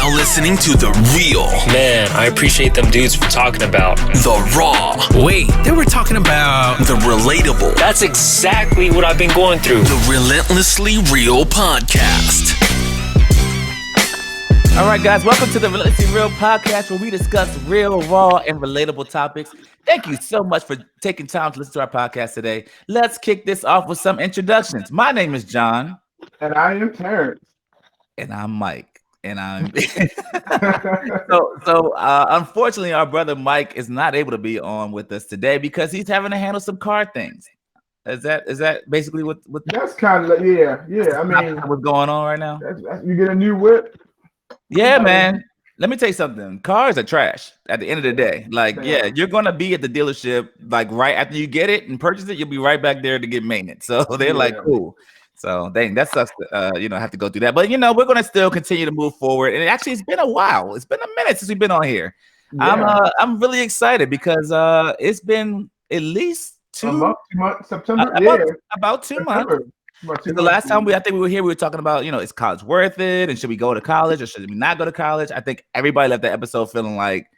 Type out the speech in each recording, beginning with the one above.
now listening to The Real. Man, I appreciate them dudes for talking about The Raw. Wait, they were talking about The Relatable. That's exactly what I've been going through. The Relentlessly Real podcast. All right, guys, welcome to the Relentlessly Real podcast, where we discuss real, raw, and relatable topics. Thank you so much for taking time to listen to our podcast today. Let's kick this off with some introductions. My name is Jon. And I am Terrence. And I'm Mike. And I'm unfortunately, our brother Mike is not able to be on with us today because he's having to handle some car things. Is that basically what That's kind of yeah. I mean, what's going on right now? You get a new whip. Yeah, man. Let me tell you something. Cars are trash at the end of the day. Like, yeah, you're gonna be at the dealership like right after you get it and purchase it. You'll be right back there to get maintenance. So they're like, cool. So dang, that sucks to have to go through that. But we're gonna still continue to move forward. And actually, it's been a while. It's been a minute since we've been on here. Yeah. I'm really excited because it's been at least September. About 2 months. The last time I think we were here, we were talking about, is college worth it? And should we go to college or should we not go to college? I think everybody left that episode feeling like,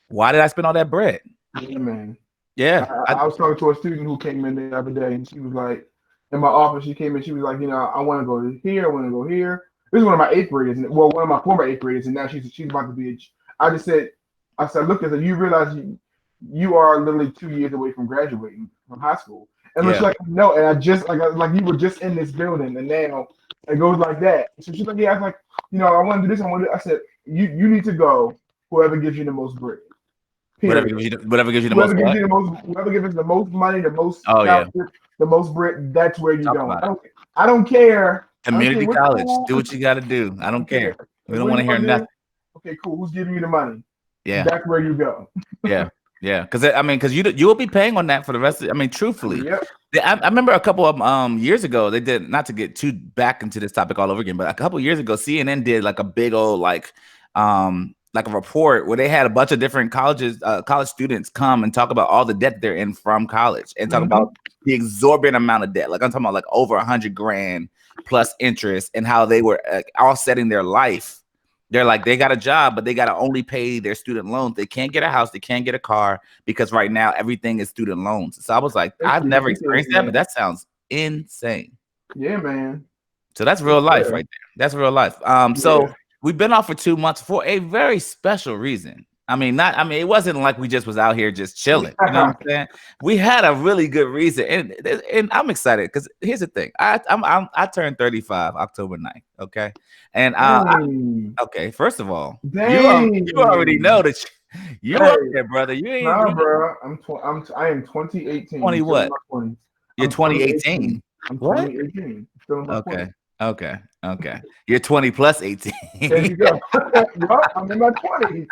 why did I spend all that bread? Yeah, man. Yeah. I was talking to a student who came in the other day and she was like, in my office, she came in, she was like, I want to go here, I want to go here. This is one of my eighth graders, well, one of my former eighth graders, and now she's about to be, I said, look at her, you realize you are literally 2 years away from graduating from high school. And she's like, no, and I just, like you were just in this building, and now it goes like that. So she's like, yeah, I was like, I want to do this, I said, you need to go, whoever gives you the most bread. Whatever gives you the most whoever gives us the most money, the most the most bread, that's where you go. I don't care. Community college. Do what you gotta do. I don't care. We don't want to hear nothing. Okay, cool. Who's giving you the money? Yeah. That's where you go. Yeah. Because you will be paying on that for the rest of truthfully. Yep. I remember a couple of years ago, they did, not to get too back into this topic all over again, but a couple of years ago, CNN did like a big old like a report where they had a bunch of different college students come and talk about all the debt they're in from college and talk about the exorbitant amount of debt. Like I'm talking about like over $100,000 plus interest, and how they were offsetting their life. They're like, they got a job, but they got to only pay their student loans. They can't get a house. They can't get a car because right now everything is student loans. So I was like, I've never experienced that, but that sounds insane. Yeah, man. So that's real life right there. That's real life. So we've been off for 2 months for a very special reason. It wasn't like we just was out here just chilling. You know what I'm saying? We had a really good reason, and I'm excited because here's the thing. I turned 35 October 9th. Okay, and okay. First of all, you already know that you're up there, brother. You ain't. Nah, bro. I am 2018. 20 what? You're 2018. I'm 2018. Still in my 20s. Okay. You're 20 plus 18. There you go. Well, I'm in my 20s.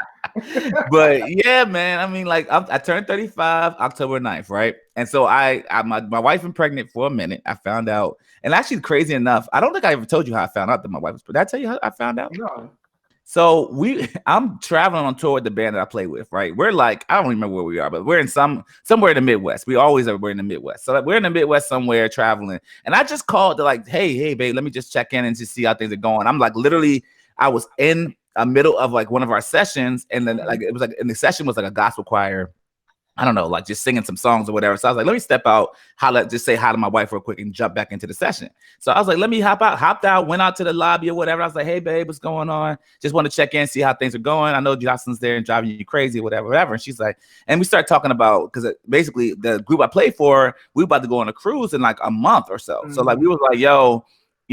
But yeah, man. I turned 35 October 9th, right? And so my wife been pregnant for a minute. I found out, and actually, crazy enough, I don't think I ever told you how I found out that my wife was pregnant. Did I tell you how I found out? No. So I'm traveling on tour with the band that I play with, right? We're like, I don't remember where we are, but we're in somewhere in the Midwest. We're in the Midwest. So we're in the Midwest somewhere traveling. And I just called to like, hey, babe, let me just check in and just see how things are going. I'm like, literally, I was in the middle of like one of our sessions, and then like it was like, and the session was like a gospel choir. I don't know, like just singing some songs or whatever. So I was like, let me step out, just say hi to my wife real quick and jump back into the session. So I was like, let me hopped out, went out to the lobby or whatever. I was like, hey, babe, what's going on? Just want to check in, see how things are going. I know Jocelyn's there and driving you crazy, whatever. And she's like, and we start talking about, because basically the group I play for, we about to go on a cruise in like a month or so. Mm-hmm. So like, we was like, yo,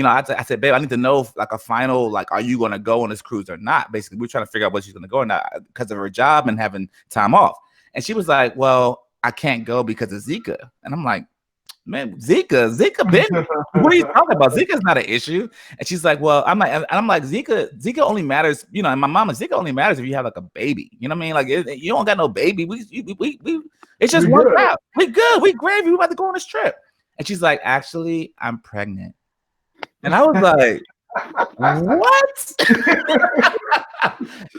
I said, babe, I need to know like a final, like, are you going to go on this cruise or not? Basically, we're trying to figure out what she's going to go or not because of her job and having time off. And she was like, well, I can't go because of Zika. And I'm like, man, Zika, been, what are you talking about? Zika's not an issue. And she's like, well, I'm like, Zika only matters, and my mama, Zika only matters if you have like a baby. You know what I mean? Like, you don't got no baby. It's just worked out. We good. We gravy. We about to go on this trip. And she's like, actually, I'm pregnant. And I was like, What?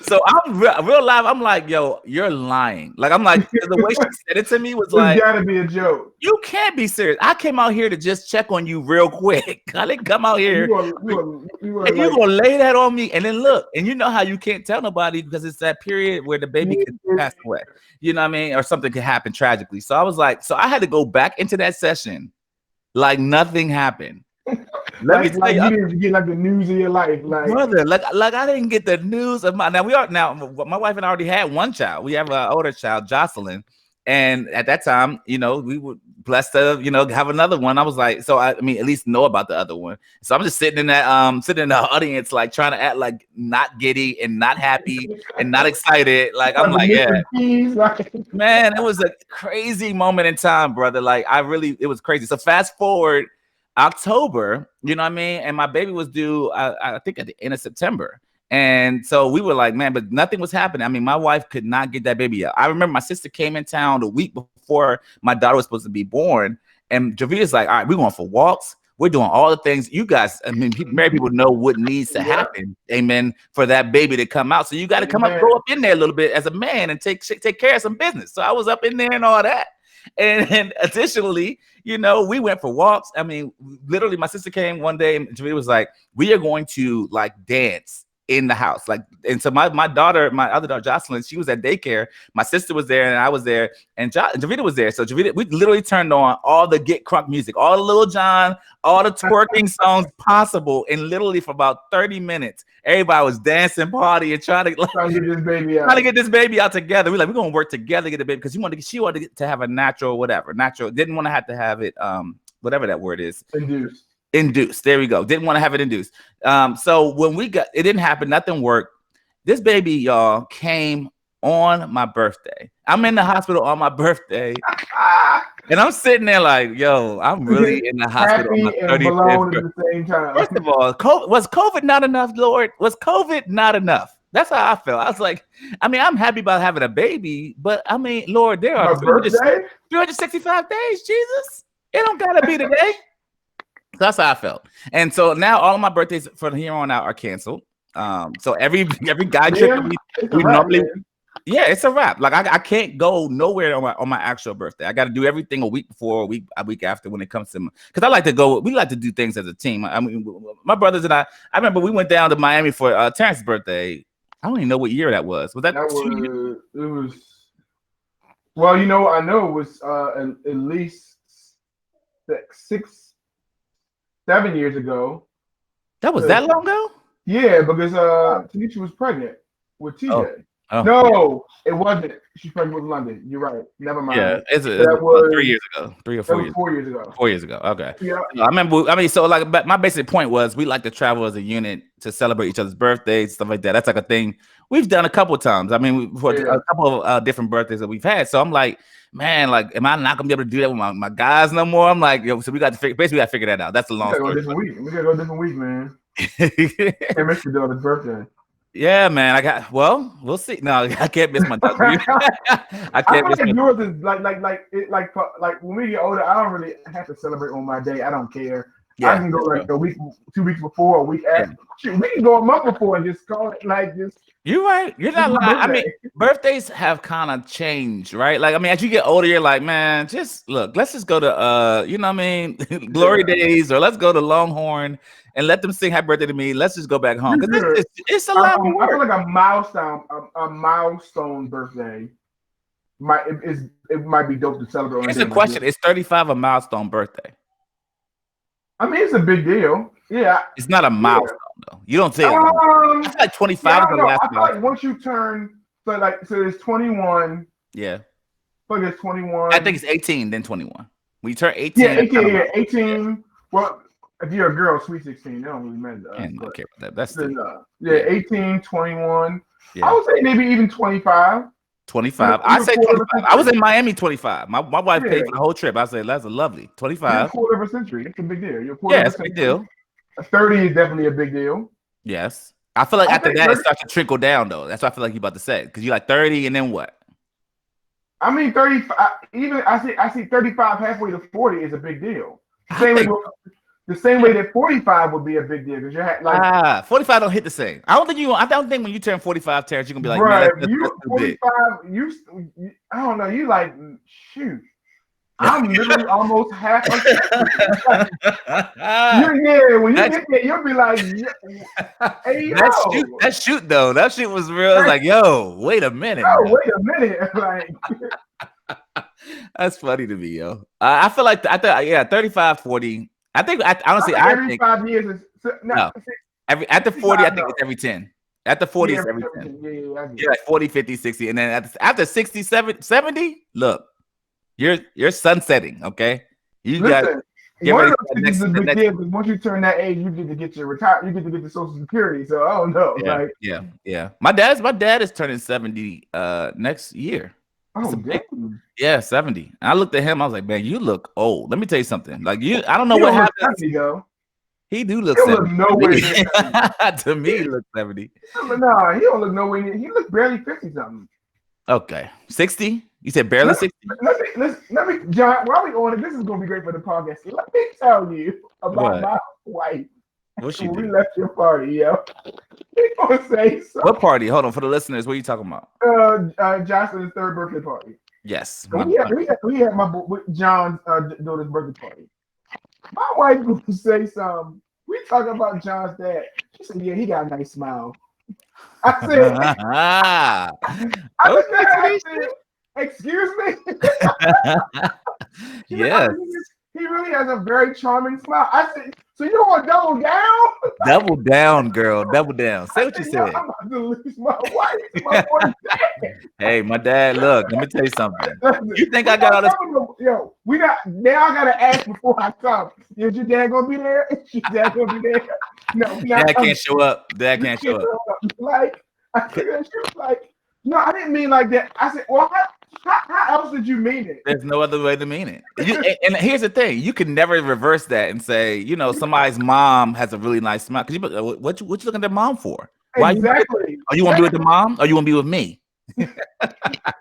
So I'm real live. I'm like, yo, you're lying. Like, I'm like, the way she said it to me was like, It's gotta be a joke. you can't be serious. I came out here to just check on you real quick. I didn't come out here. You are And you're like, gonna lay that on me, and then look, and you know how you can't tell nobody because it's that period where the baby could pass away, you know what I mean, or something could happen tragically. So I was like, so I had to go back into that session like nothing happened. Let me tell you didn't get like the news of your life, like brother, like I didn't get the news of my. Now my wife and I already had one child. We have an older child, Jocelyn, and at that time, you know, we were blessed to, you know, have another one. I was like, so I mean, at least know about the other one. So I'm just sitting in the audience, like trying to act like not giddy and not happy and not excited. Like I'm like, yeah, man, it was a crazy moment in time, brother. Like it was crazy. So fast forward October, you know what I mean? And my baby was due, I think at the end of September. And so we were like, man, but nothing was happening. I mean, my wife could not get that baby out. I remember my sister came in town the week before my daughter was supposed to be born. And Javita's like, all right, we're going for walks. We're doing all the things you guys, I mean, married people know what needs to happen, amen, for that baby to come out. So you got to come up, go up in there a little bit as a man and take care of some business. So I was up in there and all that. And additionally, you know, we went for walks. I mean, literally, my sister came one day and Javita was like, we are going to like dance in the house. Like, and so my other daughter, Jocelyn, she was at daycare. My sister was there and I was there and Javita was there. So Javita, we literally turned on all the Get Crunk music, all the Lil Jon, all the twerking songs possible. And literally for about 30 minutes, everybody was dancing, partying, trying to get this baby out together. We're going to work together to get the baby because she wanted to have a natural, didn't want to have it, whatever that word is. Induced. There we go. Didn't want to have it induced. So when it didn't happen. Nothing worked. This baby, y'all, came on my birthday. I'm in the hospital on my birthday. And I'm sitting there like, yo, I'm really in the hospital on my 35th birthday. At the same time. First of all, was COVID not enough, Lord? Was COVID not enough? That's how I felt. I was like, I mean, I'm happy about having a baby, but I mean, Lord, there are 365 days, Jesus. It don't gotta be today. That's how I felt. And so now all of my birthdays from here on out are canceled. So every guy trip we normally, it's a wrap. Like I can't go nowhere on my actual birthday. I got to do everything a week before, a week after when it comes to, because I like to go. We like to do things as a team. I mean, my brothers and I remember we went down to Miami for Terrence's birthday. I don't even know what year that was. Was that? It was. Well, you know, I know it was at least 7 years ago. That was that long ago? Yeah, because Tanisha was pregnant with TJ. Oh, no, it wasn't. She's pregnant with London. You're right. Never mind. Yeah, it was 3 years ago. 3 or 4 years. 4 years ago. 4 years ago. Okay. Yeah. I remember. I mean, so like, but my basic point was we like to travel as a unit to celebrate each other's birthdays, stuff like that. That's like a thing we've done a couple of times. I mean, for a couple of different birthdays that we've had. So I'm like, man, like, am I not gonna be able to do that with my guys no more? I'm like, yo, so we got to figure that out. That's a long story. We gotta go a different week, man. Can't miss your daughter's birthday. Yeah, man. We'll see. No, I can't miss my daughter. I can't miss my daughter. Like when we get older, I don't really have to celebrate on my day. I don't care. Yeah, I can go like a week, 2 weeks before, a week after. Shoot, we can go a month before and just call it like this. You're right. You're not lying. I mean, birthdays have kind of changed, right? Like, I mean, as you get older, you're like, man, just look, let's just go to you know what I mean, Glory Days, or let's go to Longhorn and let them sing happy birthday to me. Let's just go back home. Because it's a lot of work. I feel like a milestone birthday might be dope to celebrate. Here's the question: is 35 a milestone birthday? I mean, it's a big deal. Yeah, it's not a milestone though. You don't say. I feel like 25 is the last. I feel like once you turn, so it's 21. Yeah. I think it's 21. I think it's 18, then 21. When you turn 18. Yeah, 18. Well, if you're a girl, sweet 16, they don't really matter. I don't care about that. That's 18, 21. Yeah. I would say maybe even 25. 25. I say 25. I was in Miami 25. My wife paid for the whole trip. I said, that's a lovely 25. A quarter of a century. It's a big deal. It's a big deal. 30 is definitely a big deal. Yes. I feel like after that, it starts to trickle down, though. That's what I feel like you're about to say. Because you're like 30 and then what? I mean, 35. Even I see 35 halfway to 40 is a big deal. Same The same way that 45 would be a big deal because you're like 45 don't hit the same. I don't think when you turn 45, Terrence, you're gonna be like, bro, man, if you that's too big. 45, you I don't know, you like shoot. I'm literally almost half a century. When you hit that, you'll be like, hey, yo. That shoot though. That shoot was real. I was like, yo, wait a minute. Oh, wait a minute. Like that's funny to me, yo. I feel like 35, 40. I think honestly, every think 5 years is no. After 40, I think it's every 10. After 40, it's every 10. Yeah, like 40, 50, 60. And then after 60, 70, look, you're sunsetting, okay? You got one of those things is a big deal because once you turn that age, you get to get your you get to get the Social Security. So I don't know. Yeah. My dad is turning 70 next year. Oh, damn. Yeah, 70. And I looked at him, I was like, man, you look old. Let me tell you something. Like I don't know what happened. 70, though. He do look 70. Nowhere to me, he looks 70. No, he don't look nowhere near. He looks barely 50 something. Okay. 60? You said barely 60? Let me, John, while we on it, this is going to be great for the podcast. Let me tell you about my wife. What she did? We left your party, yo. He gonna say something. What party? Hold on, for the listeners, what are you talking about? Jocelyn's 3rd birthday party. Yes. We had my John's daughter's birthday party. My wife gonna say something. We talking about John's dad. She said, "Yeah, he got a nice smile." I said, I said, "Excuse me." Yes. He really has a very charming smile. I said, "So you want to double down?" Double down, girl. Double down. Say what you said. I'm about to lose my wife. My boy's dad. Hey, my dad. Look, let me tell you something. You think I got all this? Yo, now I gotta ask before I come. Is your dad gonna be there? Is your dad gonna be there? No, Dad can't show up. Dad can't show up. Like, she was like, no, I didn't mean like that. I said, well, how else did you mean it? There's no other way to mean it. And here's the thing: you can never reverse that and say, somebody's mom has a really nice smile. Because what you looking at their mom for? Why exactly. You want to be with the mom, or you want to be with me?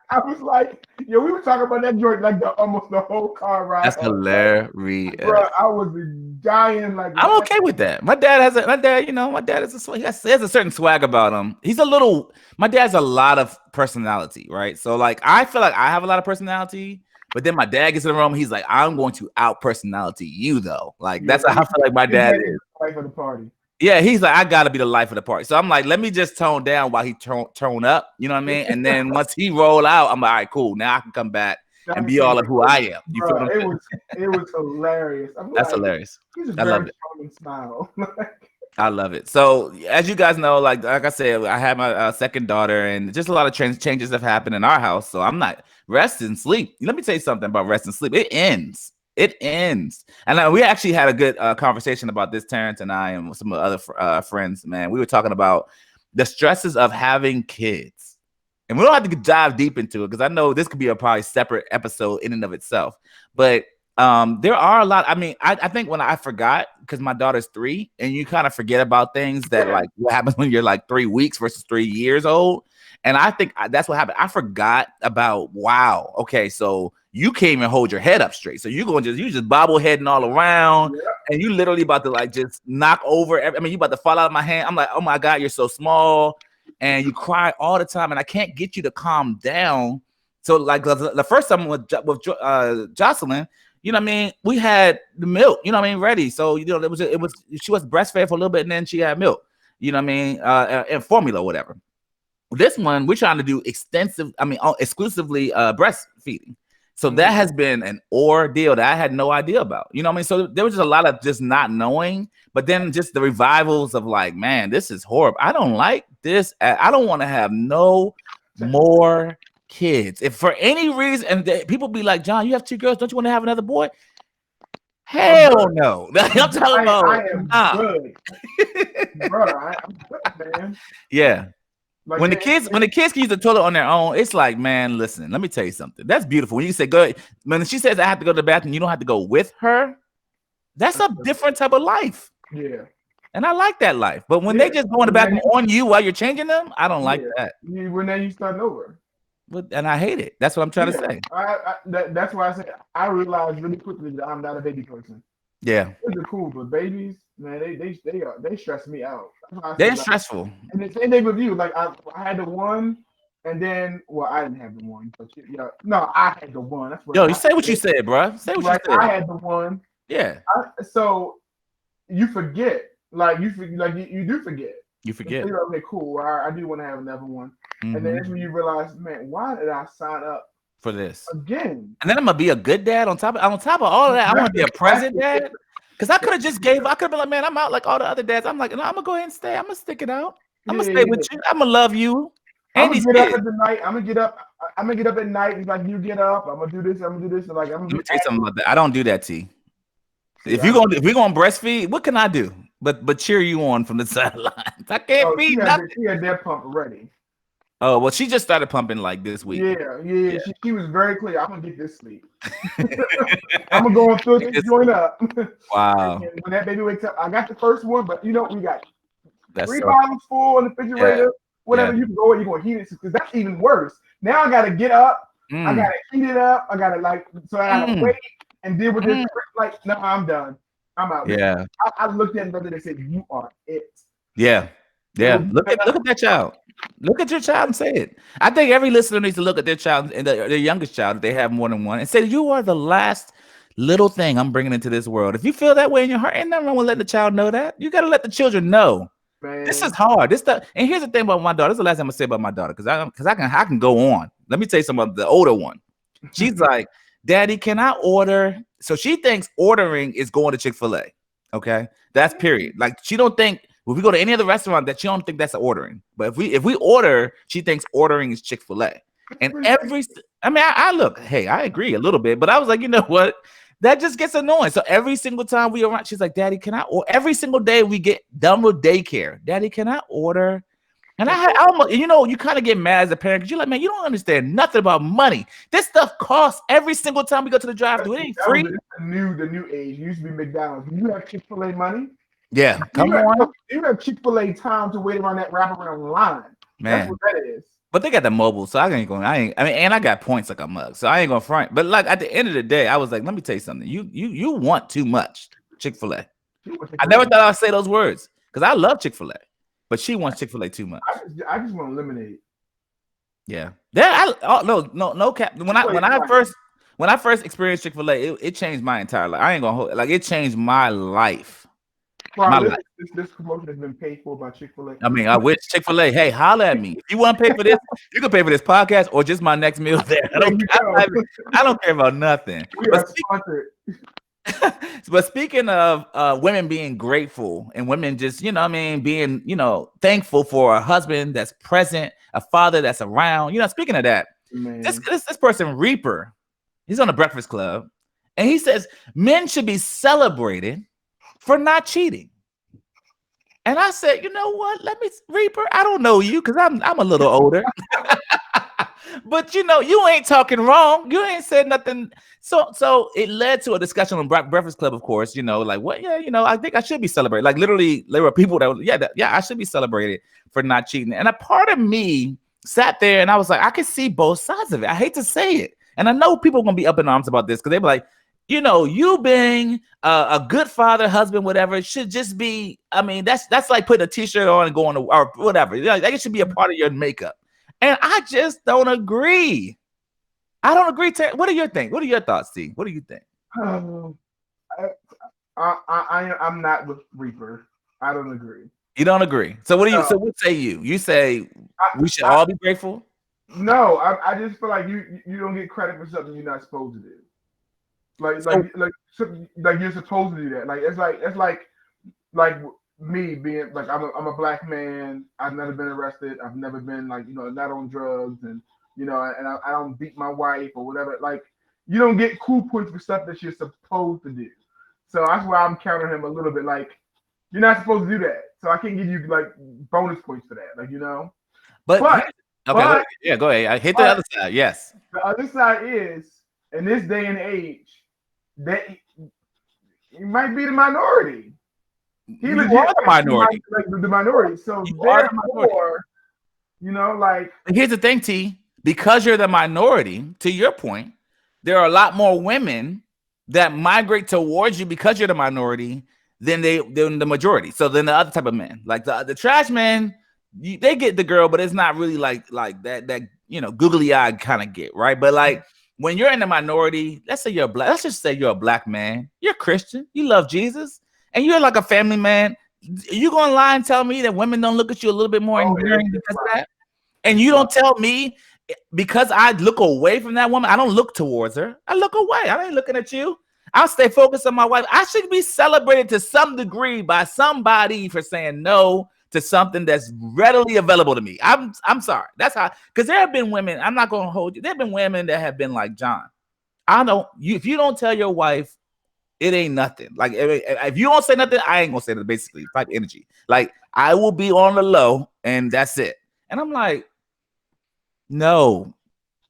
I was like, we were talking about that joint like almost the whole car ride. That's hilarious. Bro, I was dying. Like, I'm okay with that. My dad has he has a certain swag about him. My dad has a lot of personality, right? So like, I feel like I have a lot of personality, but then my dad gets in the room. He's like, I'm going to out personality you though. Like that's how I feel like my dad is. Life of the party. Yeah, he's like, I gotta be the life of the party. So I'm like, let me just tone down while he tone up. You know what I mean? And then once he roll out, I'm like, all right, cool. Now I can come back and be all of who I am. You feel what I'm saying? It was hilarious. That's hilarious. I love it. Smile. I love it. So as you guys know, like I said, I had my second daughter, and just a lot of changes have happened in our house. So I'm not rest and sleep. Let me tell you something about rest and sleep. It ends. And we actually had a good conversation about this, Terrence and I and some other friends, man. We were talking about the stresses of having kids. And we don't have to dive deep into it because I know this could be a probably separate episode in and of itself. But there are a lot. I mean, I think when I forgot, because my daughter's 3, and you kind of forget about things that like what happens when you're like 3 weeks versus 3 years old. And I think that's what happened. I forgot about, wow, okay, so you can't even hold your head up straight. So you just bobbleheading all around, and you literally about to like just knock over. You about to fall out of my hand. I'm like, oh my God, you're so small, and you cry all the time, and I can't get you to calm down. So like the first time with Jocelyn, you know what I mean, we had the milk, you know what I mean, ready. So she was breastfed for a little bit, and then she had milk, you know what I mean, and formula or whatever. This one, we're trying to do exclusively breastfeeding. So that has been an ordeal that I had no idea about. You know what I mean? So there was just a lot of just not knowing, but then just the revivals of like, man, this is horrible. I don't like this. I don't want to have no more kids. If for any reason, and people be like, John, you have 2 girls. Don't you want to have another boy? Hell no. I'm talking about. I am good. Bro, I'm good, man. Yeah. Like when the kids can use the toilet on their own, it's like, man, listen, let me tell you something. That's beautiful. When you say go, when she says I have to go to the bathroom, you don't have to go with her. That's a different type of life. Yeah. And I like that life. But when they just go in the bathroom on you while you're changing them, I don't like that. When then you start over. And I hate it. That's what I'm trying to say. That's why I said I realized really quickly that I'm not a baby person. Yeah, Kids are cool, but babies, man, they stress me out. That's why I say, they're like, stressful. and the same thing with you. Like I had the one, and then I didn't have the one. But yeah, no, I had the one. That's what Yo, you I say what you said. said, bro. Say what you Like I said. had the one. Yeah, So you forget, like you do forget. you And so forget. you're like, okay, cool. I do want to have another one. And then Mhm. that's when you realize, man, why did I sign up For this. again? And then I'm gonna be a good dad on top of all of that. I want to be a present dad. Because I could have just gave, I could have been like, man, I'm out like all the other dads. I'm like, no, I'm gonna go ahead and stay. I'm gonna stick it out. I'm gonna stay with you. I'm gonna love you I'm and gonna these get up kids. at the night. I'm gonna get up. I'm gonna get up at night. It's like you get up. I'm gonna do this. I'm gonna do this. And like I'm Let gonna me be tell you something about that. I don't do that, T. If active. we're gonna breastfeed, what can I do? But cheer you on from the sidelines. I can't Oh, feed nothing. she had that pump already. Oh well, she just started pumping like this week. Yeah. She was very clear. I'm gonna get this sleep. I'm gonna go and fill this joint up. Wow, And when that baby wakes up, I got the first one, but we got that's 3 so bottles full in the refrigerator. yeah. Whatever Yeah. you can go, you're gonna heat it because that's even worse. Now I gotta get up. I Mm. gotta heat it up. I gotta I gotta Mm. wait and deal with this. Mm. Like, no, I'm done. I'm out. Yeah. I looked at them and said, "You are it." Yeah. Yeah. Look at that child. Look at your child and say it. I think every listener needs to look at their child and their youngest child if they have more than one and say, you are the last little thing I'm bringing into this world. If you feel that way in your heart, ain't nothing wrong with letting the child know that. You got to let the children know. Man. This is hard. And here's the thing about my daughter. This is the last thing I'm gonna say about my daughter because I can go on. Let me tell you something about the older one. She's like, Daddy, can I order? So she thinks ordering is going to Chick-fil-A. Okay, that's period. Like she don't think if we go to any other restaurant that she don't think that's ordering. But if we order, she thinks ordering is Chick-fil-A. And I look, hey, I agree a little bit, but I was like, you know what? That just gets annoying. So every single time we around, she's like, Daddy, can I? Or every single day we get done with daycare, Daddy, can I order? And I almost, you kind of get mad as a parent because you're like, man, you don't understand nothing about money. This stuff costs every single time we go to the drive-thru. It ain't free. The new age. It used to be McDonald's. You have Chick-fil-A money. Yeah, come on. You have Chick-fil-A time to wait around that wraparound line. Man. That's what that is. But they got the mobile, so and I got points like a mug, so I ain't gonna front. But like at the end of the day, I was like, let me tell you something. You want too much Chick-fil-A. I never thought I'd say those words because I love Chick-fil-A, but she wants Chick-fil-A too much. I just want lemonade. Yeah. No cap. When I first experienced Chick-fil-A, it changed my entire life. I ain't gonna hold, like it changed my life. Well, this promotion has been paid for by Chick-fil-A. I mean, I wish Chick-fil-A, hey, holler at me. If you want to pay for this, you can pay for this podcast or just my next meal there. I don't care about nothing. We are sponsored. But speaking of women being grateful and women just, being, thankful for a husband that's present, a father that's around. Speaking of that, this person, Reaper, he's on the Breakfast Club, and he says men should be celebrated for not cheating. And I said, you know what? Reaper, I don't know you because I'm a little older. But you ain't talking wrong. You ain't said nothing. So it led to a discussion on Breakfast Club, of course, like what? Yeah, I think I should be celebrated. Like literally, there were people that I should be celebrated for not cheating. And a part of me sat there and I was like, I can see both sides of it. I hate to say it. And I know people are gonna be up in arms about this because they be like, you being a good father, husband, whatever, it should just be. I mean, that's like putting a t-shirt on and going to or whatever. Like it should be a part of your makeup. And I just don't agree. I don't agree. What do you think? What are your thoughts, Steve? What do you think? I'm not with Reaper. I don't agree. You don't agree. So what do you? So what say you? You say we should all be grateful? No, I just feel like you don't get credit for something you're not supposed to do. Like you're supposed to do that. Like it's like me being like I'm a black man. I've never been arrested. I've never been not on drugs and and I don't beat my wife or whatever. Like you don't get cool points for stuff that you're supposed to do. So that's why I'm countering him a little bit. Like you're not supposed to do that. So I can't give you like bonus points for that. But okay, go ahead. I hit the other side. Yes. The other side is in this day and age that you might be the minority. You are the minority. The minority. So therefore, here's the thing, T. Because you're the minority, to your point, there are a lot more women that migrate towards you because you're the minority than the majority. So then the other type of men, like the trash men, they get the girl, but it's not really like that googly eyed kind of get, right? But like when you're in the minority, let's just say you're a black man, you're Christian, you love Jesus, and you're like a family man. You gonna lie and tell me that women don't look at you a little bit more endearing because of that? And you don't tell me because I look away from that woman, I don't look towards her. I look away. I ain't looking at you. I'll stay focused on my wife. I should be celebrated to some degree by somebody for saying no to something that's readily available to me. I'm sorry. That's how, because there have been women, I'm not going to hold you. There have been women that have been like, John, if you don't tell your wife, it ain't nothing. Like if you don't say nothing, I ain't gonna say that. Basically, type energy. Like I will be on the low, and that's it. And I'm like, no.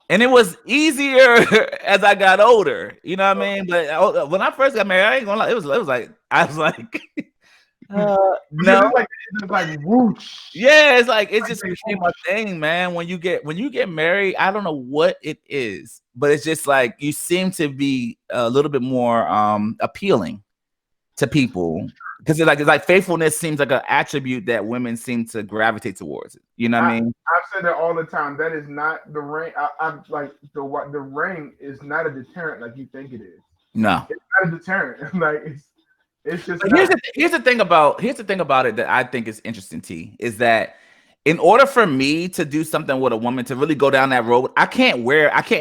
And it was easier as I got older. You know what I mean? But when I first got married, I ain't gonna lie. It was like I was like, no. It's like whoosh. Yeah, it's like it just became a thing, man. When you get married, I don't know what it is, but it's just like you seem to be a little bit more appealing to people because it's like faithfulness seems like an attribute that women seem to gravitate towards it. You know what I mean? I've said that all the time. That is not the ring. I'm like the ring is not a deterrent like you think it is. No, it's not a deterrent. Like it's just. Here's the thing about it that I think is interesting. T is that in order for me to do something with a woman to really go down that road, I can't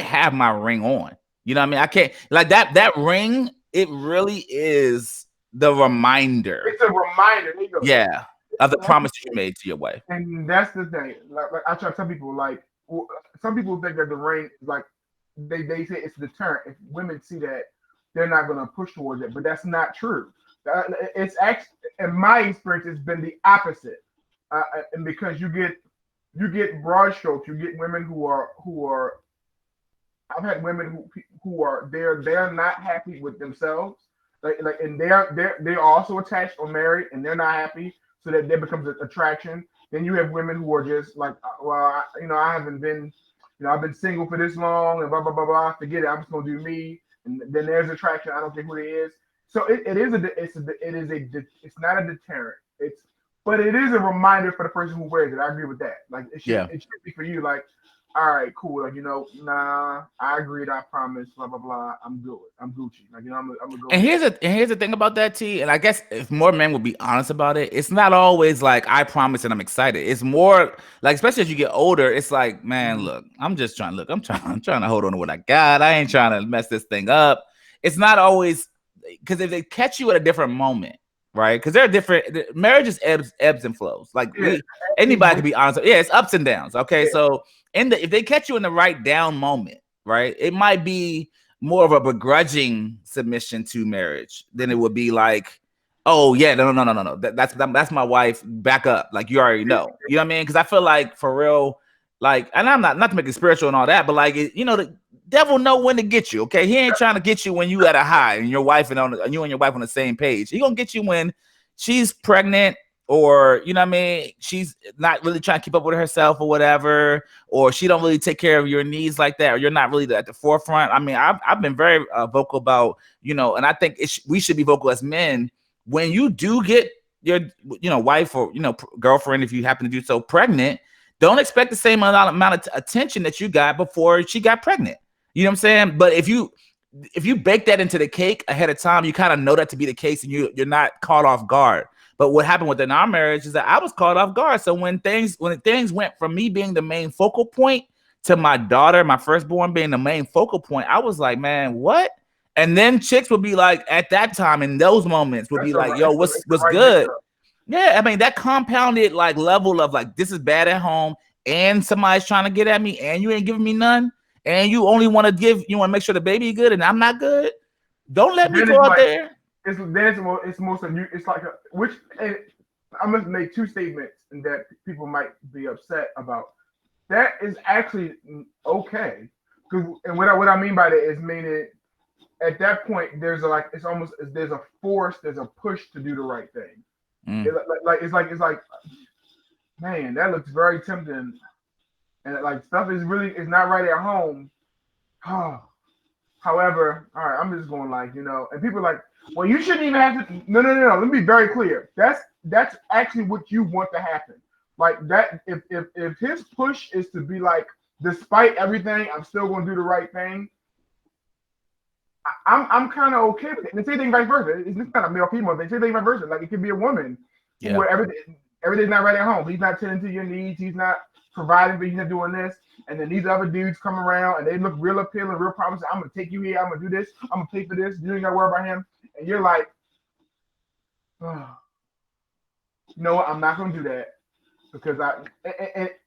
have my ring on. You know what I mean? I can't like that ring. It really is the reminder. It's a reminder. Yeah, of the promise you made to your wife. And that's the thing. Like I try to tell people, like some people think that the ring, like they say it's a deterrent. If women see that, they're not going to push towards it. But that's not true. It's actually, in my experience, it's been the opposite. And because you get broad strokes, you get women who are. I've had women who are they're not happy with themselves, and they're also attached or married, and they're not happy, so that there becomes an attraction. Then you have women who are just like, well, I haven't been, I've been single for this long, and blah blah blah blah. Forget it, I'm just gonna do me. And then there's attraction. I don't care who it is. So it's not a deterrent. But it is a reminder for the person who wears it. I agree with that. Like it should be for you. Like, all right, cool. Like nah, I agreed. I promised. Blah blah blah. I'm good. I'm Gucci. Like I'm gonna go. And here's the thing about that, T. And I guess if more men would be honest about it, it's not always like I promise and I'm excited. It's more like, especially as you get older, it's like, man, look, I'm trying to hold on to what I got. I ain't trying to mess this thing up. It's not always. Because if they catch you at a different moment, right? Because they're different. Marriage is ebbs and flows. Like anybody can be honest. Yeah, it's ups and downs. Okay, so if they catch you in the right down moment, right, it might be more of a begrudging submission to marriage than it would be like, oh yeah, no. That's my wife. Back up. Like you already know. You know what I mean? Because I feel like for real, like, and I'm not to make it spiritual and all that, but like the devil know when to get you. Okay, he ain't trying to get you when you at a high and your wife and you and your wife on the same page. He gonna get you when she's pregnant, or you know what I mean, she's not really trying to keep up with herself or whatever, or she don't really take care of your needs like that, or you're not really at the forefront. I mean, I've been very vocal about, and I think we should be vocal as men when you do get your wife or girlfriend, if you happen to do so, pregnant. Don't expect the same amount of attention that you got before she got pregnant. You know what I'm saying? But if you bake that into the cake ahead of time, you kind of know that to be the case, and you're not caught off guard. But what happened within our marriage is that I was caught off guard. So when things went from me being the main focal point to my daughter, my firstborn, being the main focal point, I was like, man, what? And then chicks would be like, at that time, in those moments, would be like, yo, what's good? Yeah, I mean, that compounded like level of like, this is bad at home, and somebody's trying to get at me, and you ain't giving me none. And you only want to make sure the baby good, and I'm not good. Don't let me go out there. It's most of you. It's like I'm gonna make two statements, and that people might be upset about. That is actually okay, and what I mean by that is meaning at that point there's a force, there's a push to do the right thing. It's like, man, that looks very tempting. And like stuff is not right at home. However, all right, I'm just going like, and people are like, well, you shouldn't even have to. No. Let me be very clear. That's actually what you want to happen. Like that, if his push is to be like, despite everything, I'm still going to do the right thing. I'm kind of okay with it. And the same thing vice versa. It's just kind of male female thing. Same thing vice versa. Like it could be a woman where everything's not right at home. He's not tending to your needs. He's not providing, but he's not doing this. And then these other dudes come around and they look real appealing, real promising. I'm gonna take you here. I'm gonna do this. I'm gonna pay for this. You ain't gotta worry about him. And you're like, oh, you know what? I'm not gonna do that because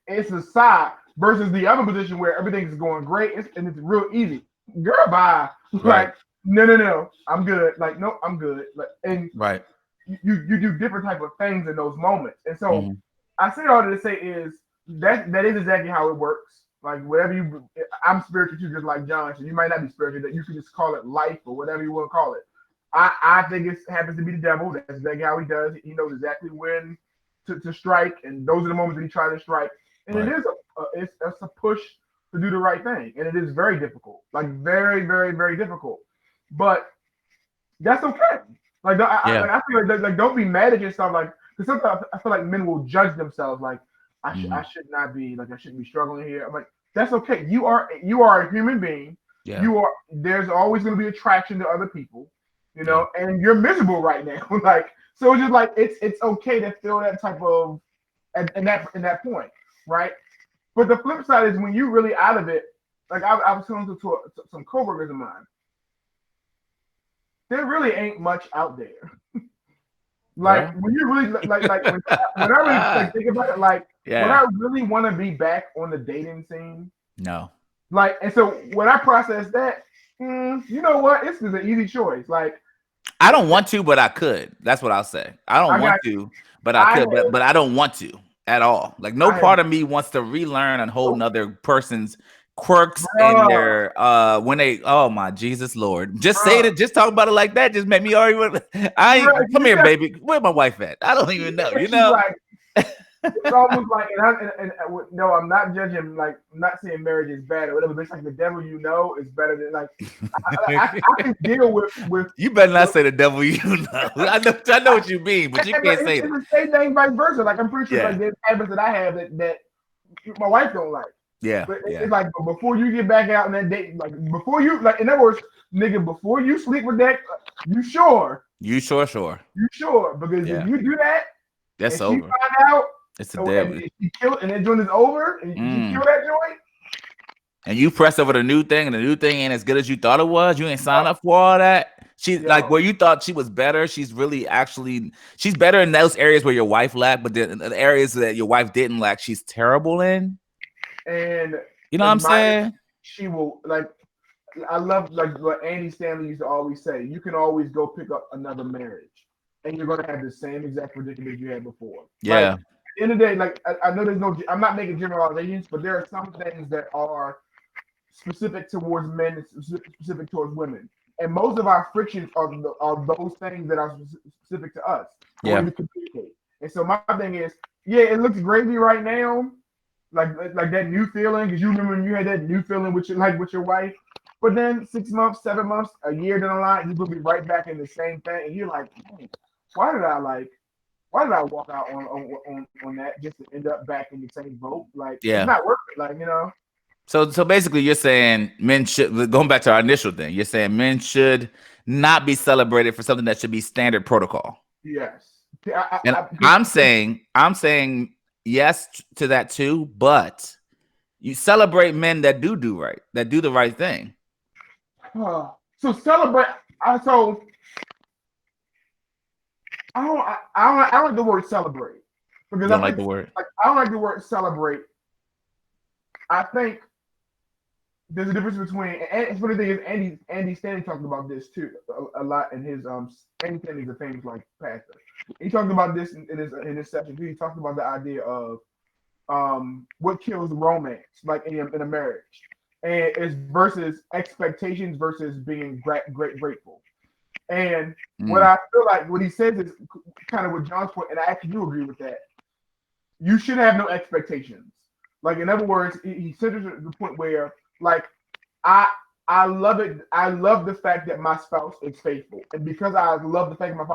it's a side versus the other position where everything's going great and it's real easy. Girl, bye. Right. Like, no, I'm good. Like, no, I'm good. Like, and Right. You do different type of things in those moments. And so I say all to say is that is exactly how it works. Like whatever I'm spiritual too, just like John. So you might not be spiritual. That you could just call it life or whatever you want to call it. I think it happens to be the devil. That's exactly how he does. He knows exactly when to strike, and those are the moments that he tries to strike. And it is it's a push to do the right thing, and it is very difficult. Like very, very, very difficult. But that's okay. Like I feel like don't be mad at yourself. Like because sometimes I feel like men will judge themselves. Like I should not be like I shouldn't be struggling here. I'm like that's okay. You are a human being. Yeah. There's always going to be attraction to other people, and you're miserable right now. Like so, it's just like it's okay to feel that type of in that point, right? But the flip side is when you really out of it. Like I was telling to some coworkers of mine. There really ain't much out there. Like when you really when I really think about it, like when I really want to be back on the dating scene. No. Like and so when I process that, you know what? This is an easy choice. Like I don't want to, but I could. That's what I'll say. I don't want to, but I could. But I don't want to at all. Like no part of me wants to relearn a whole nother person's quirks and their when they my Jesus Lord. Just say it, just talk about it like that. Just make me argue. Come here, baby. Where my wife at? I don't even know. Like, it's almost like and no, I'm not judging. Like, I'm not saying marriage is bad or whatever. But it's like the devil is better than like I can deal with. You better not say the devil you know. I know what you mean, but you can't say that. It's the same thing vice versa. Like I'm pretty sure like there's habits that I have that my wife don't like. Yeah, but it's like before you get back out on that date, like before you like in other words, nigga, before you sleep with that, you sure because if you do that, that's over. She find out, it's a devil. She kill and that joint is over, and you kill that joint. And you press over the new thing, and the new thing ain't as good as you thought it was. You ain't signed up for all that. She's like where you thought she was better. She's really she's better in those areas where your wife lacked, but the areas that your wife didn't lack, she's terrible in. And you know what I'm saying? She will like. I love like what Andy Stanley used to always say. You can always go pick up another marriage, and you're gonna have the same exact predicament you had before. Yeah. Like, at the end of the day, like I know there's no. I'm not making generalizations, but there are some things that are specific towards men and specific towards women, and most of our frictions are those things that are specific to us. Yeah. We communicate. And so my thing is, it looks gravy right now. Like that new feeling, because you remember when you had that new feeling with your wife, but then 6 months, 7 months, a year down the line, you will be right back in the same thing, and you're like, hey, why did I walk out on that just to end up back in the same boat? Like, it's not worth it. Like, So basically, you're saying men should, going back to our initial thing, you're saying men should not be celebrated for something that should be standard protocol. Yes. I'm saying yes to that too, but you celebrate men that do right, that do the right thing. So celebrate. I don't like the word celebrate because I don't like the word. I don't like the word celebrate. I think there's a difference between, and it's funny thing is Andy Stanley talked about this too a lot in his Andy Stanley's a famous like pastor. He talked about this in his session too. He talked about the idea of what kills romance, like in a marriage, and it's versus expectations versus being grateful. And what I feel like what he says is kind of what John's point, and I actually do agree with that. You should have no expectations. Like in other words, he said to the point where like I love it. I love the fact that my spouse is faithful, and because I love the fact that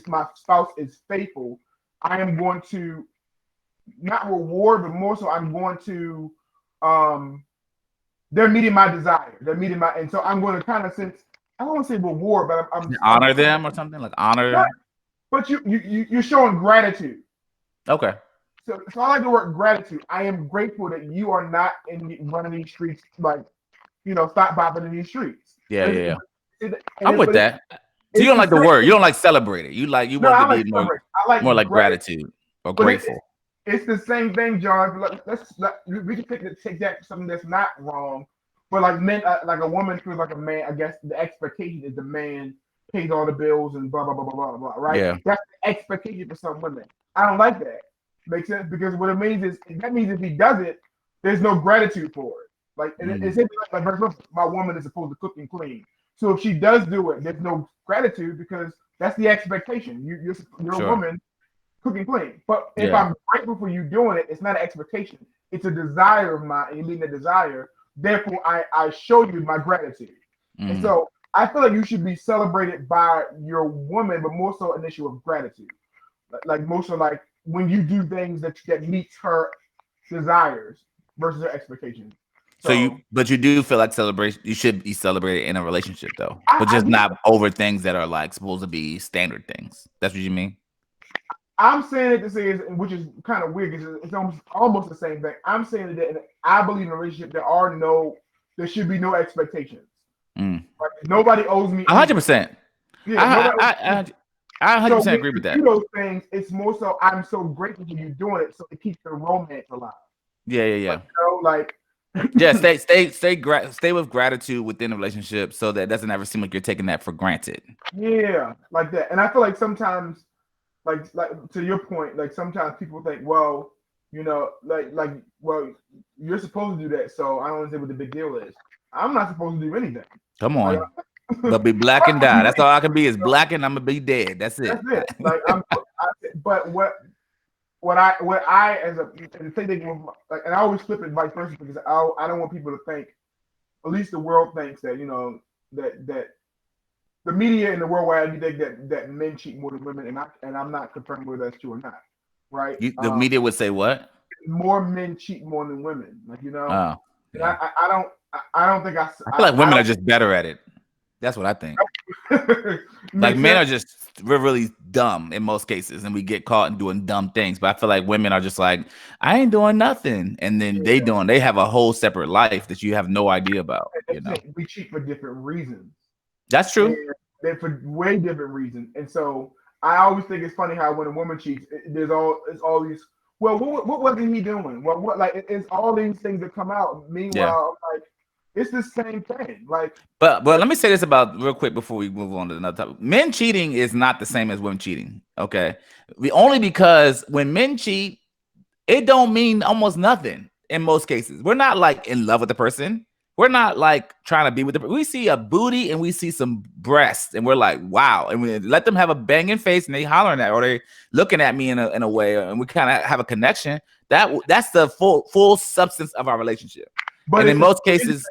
my spouse is faithful, I am going to not reward, but more so, I'm going to they're meeting my desire. They're meeting my, and so I'm going to kind of sense. I don't want to say reward, but Honor them or something like honor. But you're showing gratitude. Okay. So I like the word gratitude. I am grateful that you are not in one of these streets, like, stop bopping in these streets. Yeah. I'm with that. So you don't like the word. You don't like celebrate it. You want it to be more like gratitude or grateful. It's the same thing, John. We can take that something that's not wrong, but like men, like a woman feels like a man. I guess the expectation is the man pays all the bills and blah blah blah blah blah blah. Right? Yeah. That's the expectation for some women. I don't like that. Makes sense, because what it means is that means if he does it, there's no gratitude for it. Like it's like my woman is supposed to cook and clean. So if she does do it, there's no gratitude because that's the expectation. You're a woman. Cook and clean. But if I'm grateful for you doing it, it's not an expectation. It's a desire of mine, and you mean the desire. Therefore, I show you my gratitude. And so I feel like you should be celebrated by your woman, but more so an issue of gratitude. Like more so like when you do things that meets her desires versus her expectations. But you do feel like celebration. You should be celebrated in a relationship, though, but just not over things that are like supposed to be standard things. That's what you mean. I'm saying it to say, which is kind of weird because it's almost the same thing. I'm saying that I believe in a relationship there should be no expectations. Like, nobody owes me 100%. Yeah, I 100% agree with that. Do those things, it's more so I'm so grateful for you doing it, so it keeps the romance alive. Yeah. Like, yeah, stay with gratitude within a relationship, so that it doesn't ever seem like you're taking that for granted. Yeah, like that. And I feel like sometimes. Like to your point, like sometimes people think, well, well, you're supposed to do that, so I don't understand what the big deal is. I'm not supposed to do anything. Come on, but be black and die. That's all I can be is black, and I'm gonna be dead. That's it. That's it. Like but what I as a thing like, and I always flip it vice versa because I don't want people to think, at least the world thinks that that. The media in the worldwide, you think that men cheat more than women, and I'm not confirming whether that's true or not, right? The media would say what? More men cheat more than women, like Oh, yeah. I don't think I feel like women are just better at it. That's what I think. Like men are just we're really dumb in most cases, and we get caught in doing dumb things. But I feel like women are just like, I ain't doing nothing, and then they have a whole separate life that you have no idea about. We cheat for different reasons. That's true. They're for way different reasons, and so I always think it's funny how when a woman cheats, it's all these. Well, what wasn't he doing? Well, it's all these things that come out. Meanwhile, like it's the same thing. Like, but let me say this about real quick before we move on to another topic. Men cheating is not the same as women cheating. Okay, only because when men cheat, it don't mean almost nothing in most cases. We're not like in love with the person. We're not like trying to be with them. We see a booty and we see some breasts and we're like, wow. And we let them have a banging face and they hollering at, or they looking at me in a way, and we kind of have a connection. That's the full substance of our relationship. But and in most cases,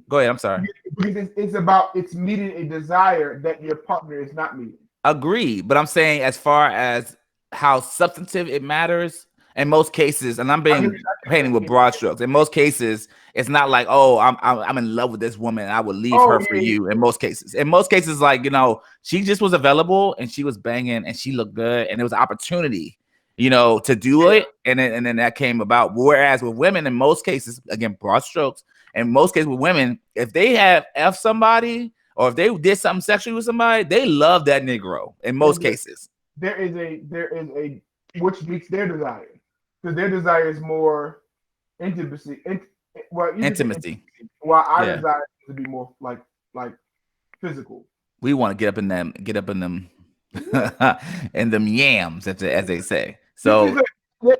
go ahead. I'm sorry. Because it's meeting a desire that your partner is not meeting. Agree. But I'm saying as far as how substantive it matters, in most cases, and I'm painting with broad strokes. In most cases, it's not like, oh, I'm in love with this woman and I would leave her for you. In most cases, like, she just was available and she was banging and she looked good and it was an opportunity, to do it, and then that came about. Whereas with women, in most cases, again, broad strokes. In most cases with women, if they have F somebody or if they did something sexually with somebody, they love that Negro. In most cases, there is a which meets their desire. Because their desire is more intimacy. Intimacy. While our desire is to be more like physical. We want to get up in them, and them yams, as they say. So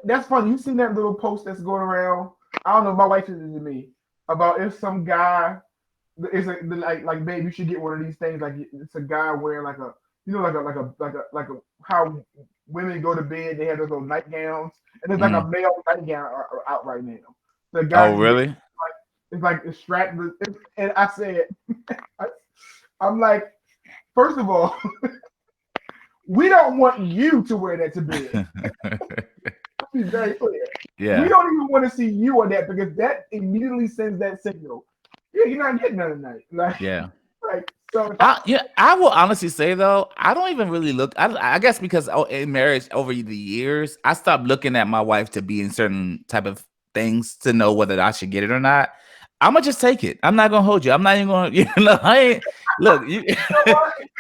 that's funny. You seen that little post that's going around? I don't know. My wife sent it to me about if some guy is like, babe, you should get one of these things. Like it's a guy wearing like a how women go to bed. They have those little nightgowns. And there's like a male nightgown out right now. The guy really? It's like extracted. And I said, I'm like, first of all, we don't want you to wear that to bed. Let's be very clear. Yeah. We don't even want to see you on that because that immediately sends that signal. Yeah, you're not getting none tonight. Like, Yeah. like so. I will honestly say though, I don't even really look. I guess because in marriage over the years, I stopped looking at my wife to be in certain type of things to know whether I should get it or not. I'm gonna just take it. I'm not gonna hold you. I'm not even gonna, I ain't look. You,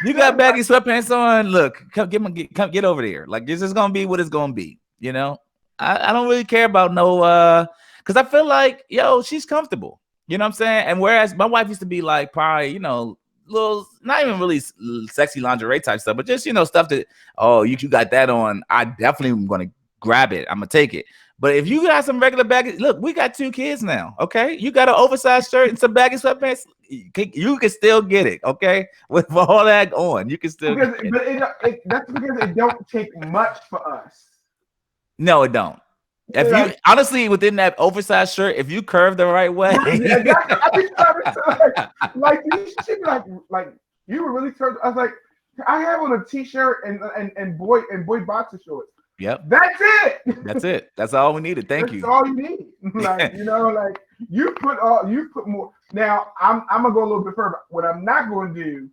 you got baggy sweatpants on. Look, come get over there. Like this is gonna be what it's gonna be. I don't really care about no because I feel like she's comfortable. You know what I'm saying? And whereas my wife used to be like probably little, not even really sexy lingerie type stuff, but just stuff that you got that on. I definitely am gonna grab it. I'm gonna take it. But if you got some regular baggy, look, we got 2 kids now. Okay, you got an oversized shirt and some baggy sweatpants. You can still get it. Okay, with all that on, you can still. That's because it don't take much for us. No, it don't. If you honestly within that oversized shirt, if you curve the right way, exactly. I be trying to like you should be like you were really turned. I was like, I have on a t-shirt and boy boxer shorts. Yep. That's it. That's it. That's all we needed. Thank you. That's all you need. Like like you put more. Now I'm gonna go a little bit further. What I'm not going to do,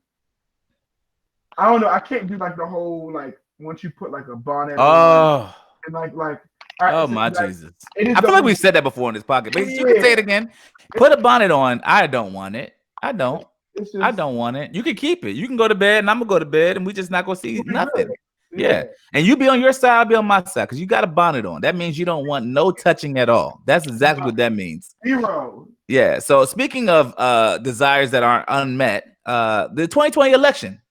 I don't know. I can't do like the whole like once you put like a bonnet. Oh. And like. Oh my Jesus! I feel like we've said that before in this podcast, but you can say it again. Put a bonnet on. I don't want it. I don't want it. You can keep it. You can go to bed, and I'm gonna go to bed, and we just not gonna see nothing. Yeah. And you be on your side, I'll be on my side, because you got a bonnet on. That means you don't want no touching at all. That's exactly what that means. 0. Yeah. So speaking of desires that aren't unmet, the 2020 election.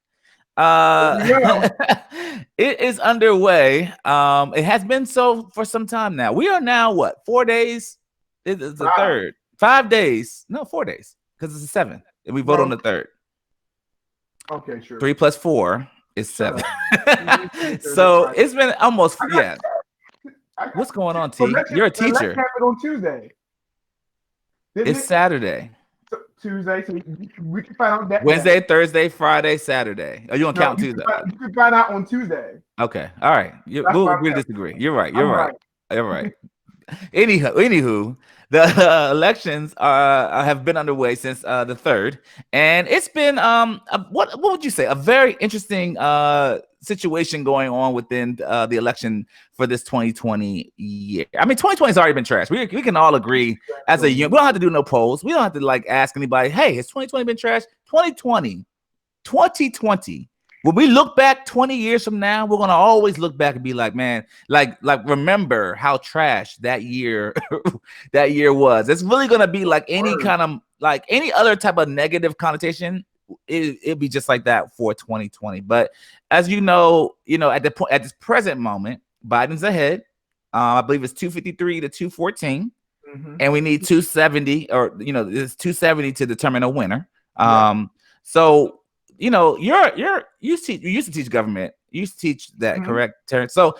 It is underway. It has been so for some time now. We are now what 4 days? It's the third. 5 days. No, 4 days because it's the 7th, and we vote on the 3rd. Okay, sure. 3 + 4 is 7. So it's been almost What's going on, T? You're a teacher. Happened on Tuesday. It's Saturday. Tuesday, so we can find out that Wednesday, Thursday, Friday, Saturday. Oh, you don't count Tuesday? You can find out on Tuesday. Okay, all right. We'll agree to disagree. You're right. You're right. Anywho, the elections have been underway since the 3rd, and it's been what would you say, a very interesting situation going on within the election for this 2020 year. I mean, 2020 has already been trash. We can all agree as a unit. We don't have to do no polls. We don't have to like ask anybody, hey, has 2020 been trash? 2020. When we look back 20 years from now, we're gonna always look back and be like, man, like remember how trash that year was. It's really gonna be like any kind of like any other type of negative connotation. It'd be just like that for 2020. But as you know, at this present moment, Biden's ahead. I believe it's 253 to 214, and we need 270, or it's 270 to determine a winner. So you used to teach government. You used to teach that, correct, Terrence? So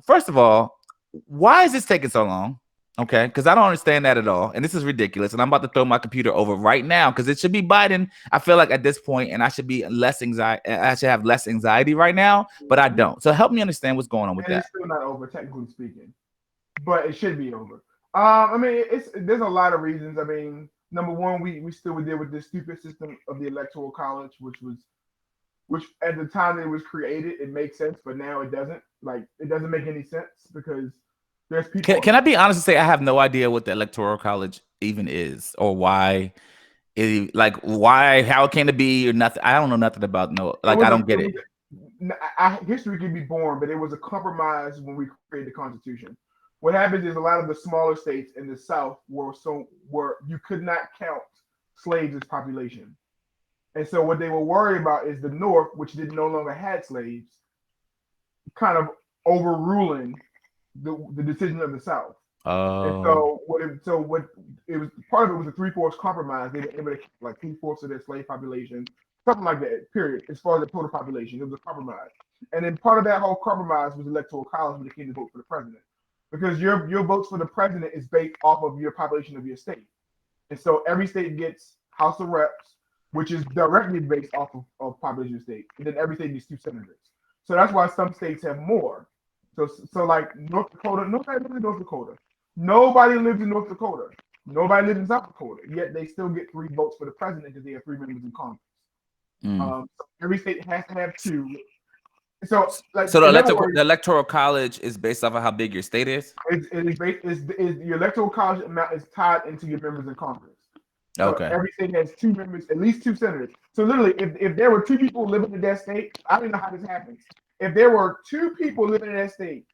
first of all, why is this taking so long? Okay, because I don't understand that at all, and this is ridiculous. And I'm about to throw my computer over right now because it should be Biden. I feel like at this point, and I should be less anxiety. I should have less anxiety right now, but I don't. So help me understand what's going on with that. It's still not over, technically speaking, but it should be over. I mean, there's a lot of reasons. I mean, number one, we still would deal with this stupid system of the Electoral College, which at the time it was created, it makes sense, but now it doesn't. Like, it doesn't make any sense because there's people. Can I be honest and say I have no idea what the Electoral College even is, or why how it came to be, or nothing. I don't know nothing about I don't get it. History can be boring, but it was a compromise when we created the Constitution. What happens is a lot of the smaller states in the South were you could not count slaves as population. And so what they were worried about is the North, which no longer had slaves, kind of overruling the decision of the South. And so what it was, part of it was a 3/4 compromise. They were able to keep like 3/4 of their slave population, something like that, period, as far as the total population. It was a compromise. And then part of that whole compromise was Electoral College when it came to vote for the president. Because your votes for the president is based off of your population of your state. And so every state gets House of Reps, which is directly based off of population of state. And then every state gets 2 senators. So that's why some states have more. So like North Dakota, nobody lives in North Dakota. Nobody lives in North Dakota. Nobody lives in South Dakota. Yet they still get 3 votes for the president because they have 3 members in Congress. So every state has to have 2. So the electoral college is based off of how big your state is. Your electoral college amount is tied into your members in Congress. So Okay. every state has 2 members, at least 2 senators. So literally, if there were 2 people living in that state, I don't know how this happens. If there were 2 people living in that state,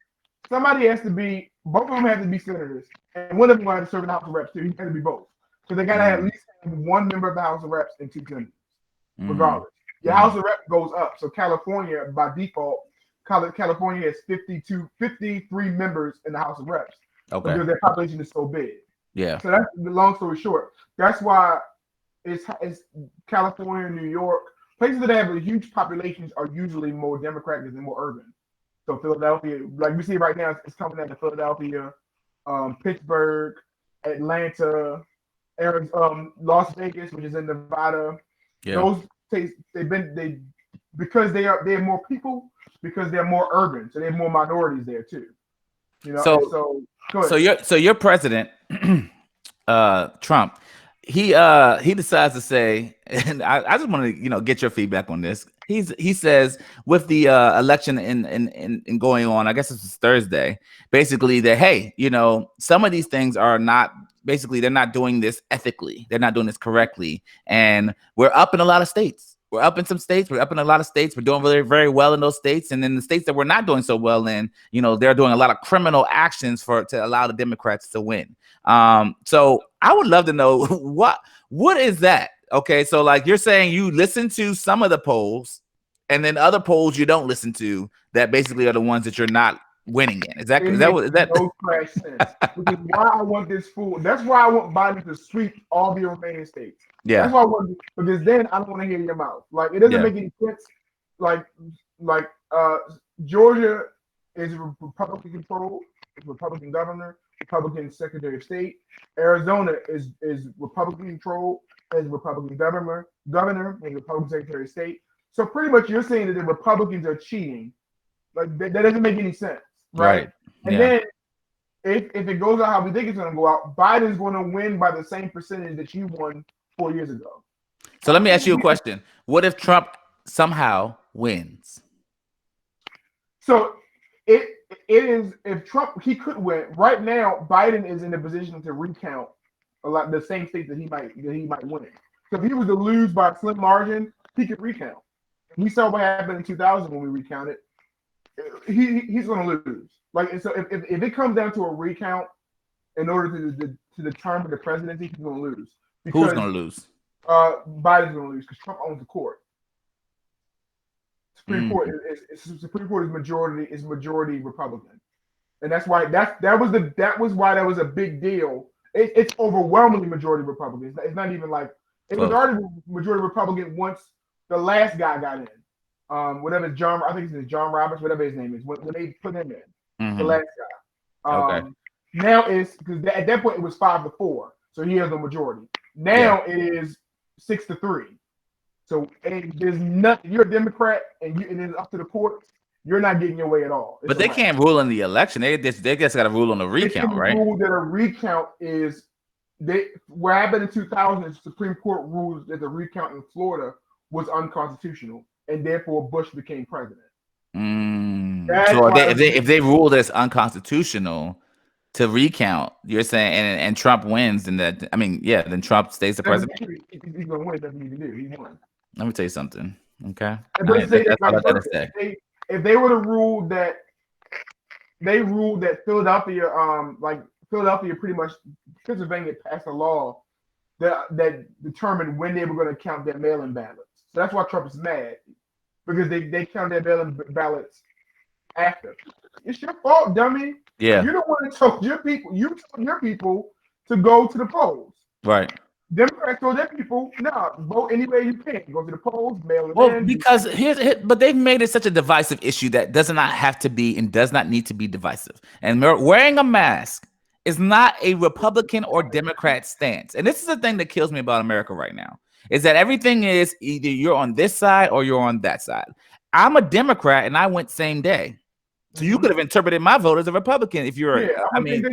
somebody has to be, both of them have to be senators, and one of them has to serve in the House of Reps too. He has to be both. So they gotta have at least 1 member of the House of Reps and 2 senators, regardless. Your House of Reps goes up. So California, by default, California has 53 members in the House of Reps. Okay. Because their population is so big. Yeah. So that's the long story short. That's why it's California, New York, places that have a huge populations are usually more Democratic and more urban. So Philadelphia, like we see right now, it's coming out of Philadelphia, Pittsburgh, Atlanta, Las Vegas, which is in Nevada. Yeah. Those states because they have more people, because they're more urban, so they have more minorities there too. You know, so your president, Trump, he decides to say, and I just want to get your feedback on this. He says with the election in going on, I guess this is Thursday, basically that hey, some of these things are not. Basically, they're not doing this ethically. They're not doing this correctly. And we're up in a lot of states. We're up in some states. We're up in a lot of states. We're doing very, very well in those states. And then the states that we're not doing so well in, they're doing a lot of criminal actions to allow the Democrats to win. So I would love to know what is that? Okay, so like you're saying you listen to some of the polls and then other polls you don't listen to that basically are the ones that you're not winning in. Is that no crash sense? Which is why I want this fool. That's why I want Biden to sweep all the remaining states. Yeah. That's why I want, because then I don't want to hear your mouth. Like it doesn't make any sense. Like Georgia is Republican controlled, Republican governor, Republican Secretary of State. Arizona is Republican controlled, as Republican governor, and Republican Secretary of State. So pretty much you're saying that the Republicans are cheating. Like that doesn't make any sense. Right. And then if it goes out how we think it's going to go out, Biden's going to win by the same percentage that you won 4 years ago. So let me ask you a question. What if Trump somehow wins? So it is, if Trump, he could win. Right now, Biden is in a position to recount a lot the same states that he might win. So if he was to lose by a slim margin, he could recount. We saw what happened in 2000 when we recounted. He's going to lose. Like, and so if it comes down to a recount in order to determine the presidency, he's going to lose. Because, who's going to lose? Biden's going to lose because Trump owns the court. Supreme Court is majority Republican, and that's why that was why that was a big deal. It's overwhelmingly majority Republican. It's not even like it was already majority Republican once the last guy got in. Whatever John, I think it's John Roberts, whatever his name is, when they put him in, the last guy. Okay. Now it's because at that point it was 5-4, so he has the majority. Now it is 6-3. So there's nothing. You're a Democrat, and it's up to the courts. You're not getting your way at all. But they can't rule in the election. They just got to rule on the recount, right? Rule that a recount is what happened in 2000. The Supreme Court ruled that the recount in Florida was unconstitutional, and therefore Bush became president. So if they rule this unconstitutional to recount, you're saying, and Trump wins, then then Trump stays the president. He's gonna win. It doesn't need to do. He won. Let me tell you something. Okay. If they were to rule that, Philadelphia, Philadelphia pretty much, Pennsylvania passed a law that determined when they were going to count their mail-in ballots. So that's why Trump is mad, because they count their mail-in ballots after. It's your fault, dummy. Yeah. You don't want to told your people. You told your people to go to the polls. Right. Democrats told their people, no, vote any way you can. Go to the polls, mail it in. Well, because but they've made it such a divisive issue that does not have to be and does not need to be divisive. And wearing a mask is not a Republican or Democrat stance. And this is the thing that kills me about America right now, is that everything is either you're on this side or you're on that side. I'm a Democrat and I went same day. So you could have interpreted my vote as a Republican if you're, I mean,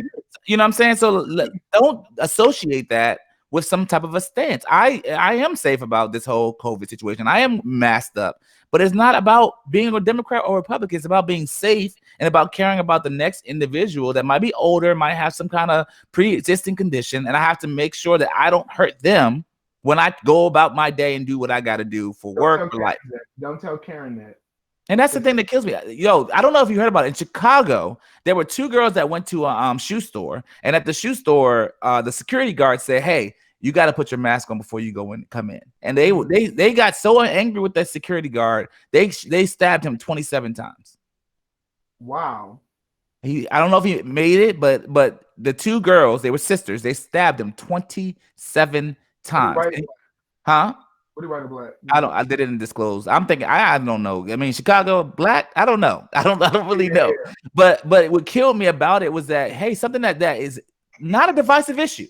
you know what I'm saying? So don't associate that with some type of a stance. I am safe about this whole COVID situation. I am masked up, but it's not about being a Democrat or Republican. It's about being safe and about caring about the next individual that might be older, might have some kind of pre-existing condition, and I have to make sure that I don't hurt them when I go about my day and do what I got to do for work or life. Don't tell Karen that. And that's the thing that kills me. Yo, I don't know if you heard about it. In Chicago, there were two girls that went to a shoe store, and at the shoe store, the security guard said, "Hey, you got to put your mask on before you come in." And they got so angry with that security guard, they stabbed him 27 times. Wow. I don't know if he made it, but the two girls, they were sisters, they stabbed him 27 times. Huh? What do you write black? I didn't disclose. I'm thinking I don't know. I mean, Chicago black. I don't know. I don't really know. But what killed me about it was that, hey, something that is not a divisive issue.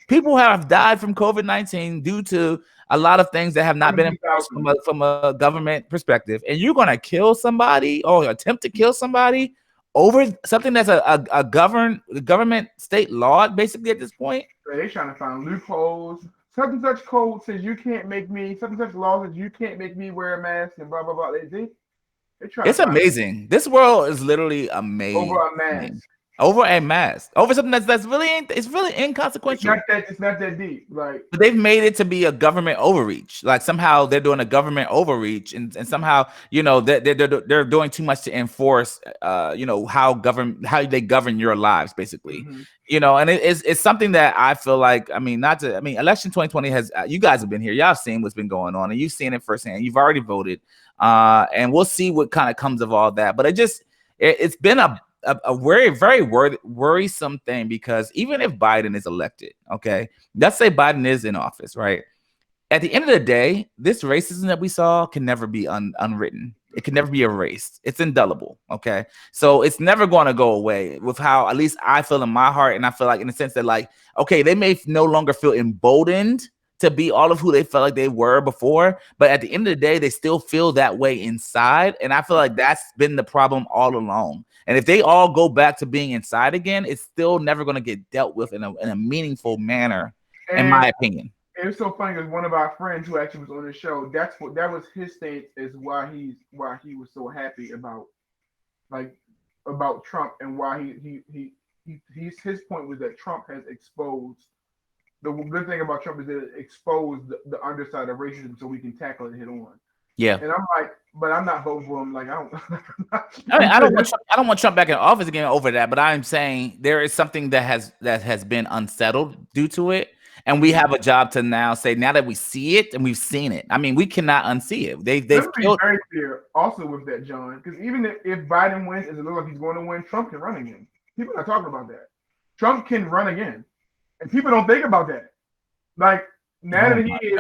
People have died from COVID-19 due to a lot of things that have not been enforced from a government perspective, and you're gonna kill somebody or attempt to kill somebody over something that's a government state law, basically at this point. They're trying to find loopholes. Such and such code says you can't make me. Such and such law says you can't make me wear a mask and blah blah blah. It's amazing. This world is literally amazing. Over a mask. Over something that's really inconsequential. It's not that deep. Like, but they've made it to be a government overreach. Like somehow they're doing a government overreach, and somehow they're doing too much to enforce how they govern your lives, basically. And it's something that I feel like, election 2020 has, you guys have been here, y'all have seen what's been going on, and you've seen it firsthand. You've already voted, and we'll see what kind of comes of all that. But it's been a very, very worrisome thing, because even if Biden is elected, okay, let's say Biden is in office, right? At the end of the day, this racism that we saw can never be unwritten. It can never be erased. It's indelible, okay? So it's never going to go away, with how at least I feel in my heart. And I feel like, in the sense that, like, okay, they may no longer feel emboldened to be all of who they felt like they were before, but at the end of the day, they still feel that way inside. And I feel like that's been the problem all along. And if they all go back to being inside again, it's still never going to get dealt with in a meaningful manner, in my opinion. It was so funny because one of our friends who actually was on the show, that was his stance, is why he was so happy about Trump, and why his point was that Trump has exposed. The good thing about Trump is that it exposed the underside of racism, so we can tackle it head on. Yeah, and I'm like, but I'm not voting for him. Like, I don't want Trump back in office again over that. But I'm saying there is something that has been unsettled due to it, and we have a job to now say, now that we see it and we've seen it. I mean, we cannot unsee it. They've killed. Very clear also with that, John, because even if Biden wins, as it looks like he's going to win, Trump can run again. People are not talking about that. Trump can run again, and people don't think about that. Like, now that he is,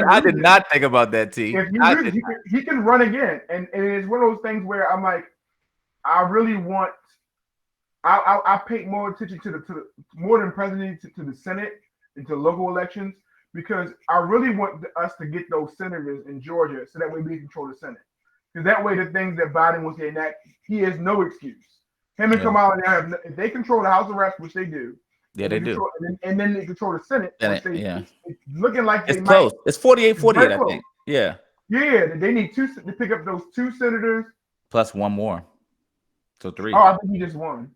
I did not think about that, T. He can run again, and it's one of those things where I'm like, I really want. I pay more attention to the more than presidency to the Senate and to local elections, because I really want us to get those senators in Georgia, so that way we control the Senate. Because that way, the things that Biden was getting at, he has no excuse. Him and Kamala, if they control the House of Reps, which they do. Yeah, they do. And then they control the Senate. It's looking like it's close. It's 48-48, I think. Yeah. Yeah, they need to pick up those two senators. Plus one more. So 3. Oh, I think he just won.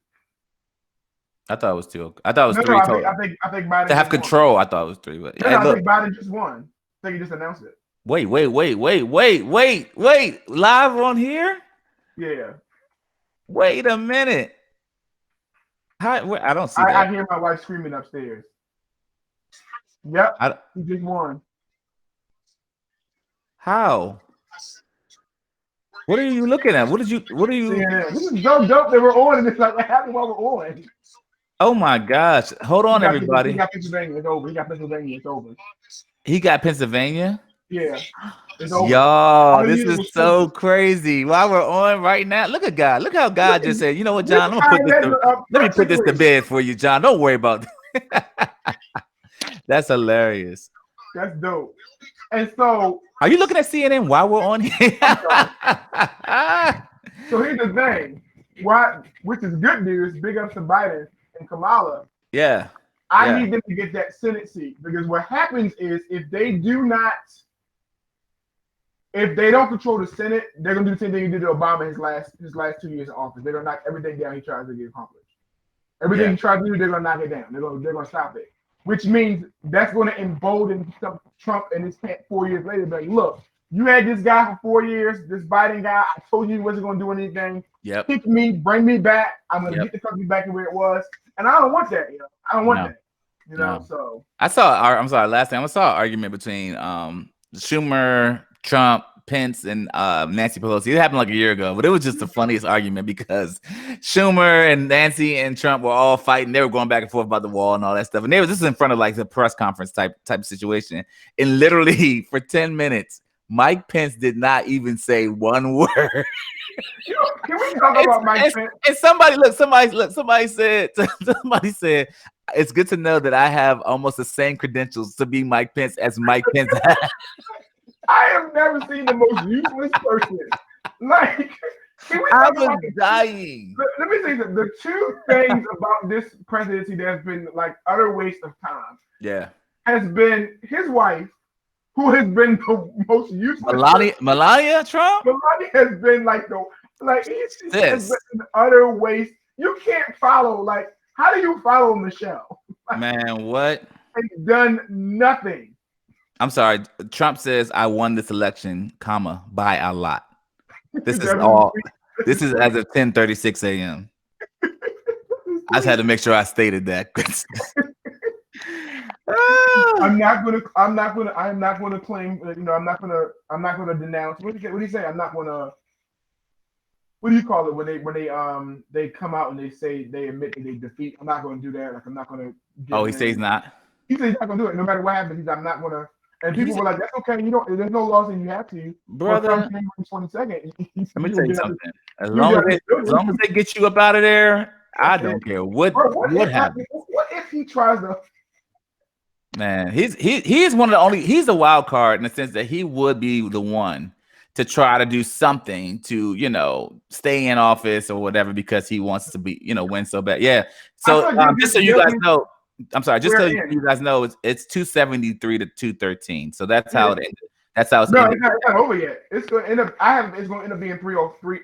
I thought it was 2. I thought it was 3 total. I think Biden to have control. I thought it was 3. But I think Biden just won. I think he just announced it. Wait. Live on here? Yeah. Wait a minute. I don't see that. I hear my wife screaming upstairs. Yep. He just won. How? What are you looking at? What are you? This is so dope that we're on, and it's like, what happened while we're on? Oh my gosh. Hold on, everybody. He got Pennsylvania. It's over. He got Pennsylvania. It's over. He got Pennsylvania? Yeah. It's over. Yo, All this you is was so stupid. crazy. While we're on right now, look at God. Look how God just said, you know what, John? Look how Let me put this to practically. bed for you, John. Don't worry about that. That's hilarious. That's dope. And so, Are you looking at CNN while we're on here? I'm sorry. So here's the thing. Which is good news, big ups to Biden and Kamala. Yeah. I Yeah. need them to get that Senate seat because what happens is if they don't control the Senate, they're gonna do the same thing he did to Obama his last 2 years in office. They're gonna knock everything down he tries to get accomplished. Everything he tries to do, they're gonna knock it down. They're gonna stop it. Which means that's gonna embolden Trump and his 4 years later. Like, look, you had this guy for 4 years, this Biden guy. I told you he wasn't gonna do anything. Yep. Pick me, bring me back. I'm gonna get the country back to where it was, and I don't want that. I don't want that. So I saw. I'm sorry. Last time I saw an argument between Schumer, Trump, Pence, and Nancy Pelosi. It happened like a year ago, but it was just the funniest argument because Schumer and Nancy and Trump were all fighting. They were going back and forth about the wall and all that stuff. And this is in front of like the press conference type of situation. And literally for 10 minutes, Mike Pence did not even say one word. Can we talk about Mike Pence? And somebody said, it's good to know that I have almost the same credentials to be Mike Pence as Mike Pence has. I have never seen the most useless person. Like, I was dying. Let me say that the two things about this presidency that has been like utter waste of time. Yeah, has been his wife, who has been the most useless. Melania Trump. Melania has been like she has been an utter waste. You can't follow. Like, how do you follow Michelle? Man, what? He's done nothing. I'm sorry. Trump says I won this election, by a lot. This is all. This is as of 10:36 a.m. I just had to make sure I stated that. I'm not gonna claim. I'm not gonna denounce. What do you say? I'm not gonna. What do you call it when they come out and they say they admit that they defeat? I'm not gonna do that. Like, I'm not gonna. He says he's not. He says he's not gonna do it. No matter what happens, I'm not gonna. And people were like, "That's okay. There's no laws, and you have to." Brother, well, 22nd. Let me tell you something. As long as they get you up out of there, I don't care what happens. What if he tries to? Man, he is one of the only. He's a wild card in the sense that he would be the one to try to do something to stay in office or whatever because he wants to be win so bad. Yeah. So just so you guys know. I'm sorry. Just so you guys know, it's 273 to 213. So that's how it ended. That's how it's ended. It's not over yet. It's going to end up. It's going to end up being 303.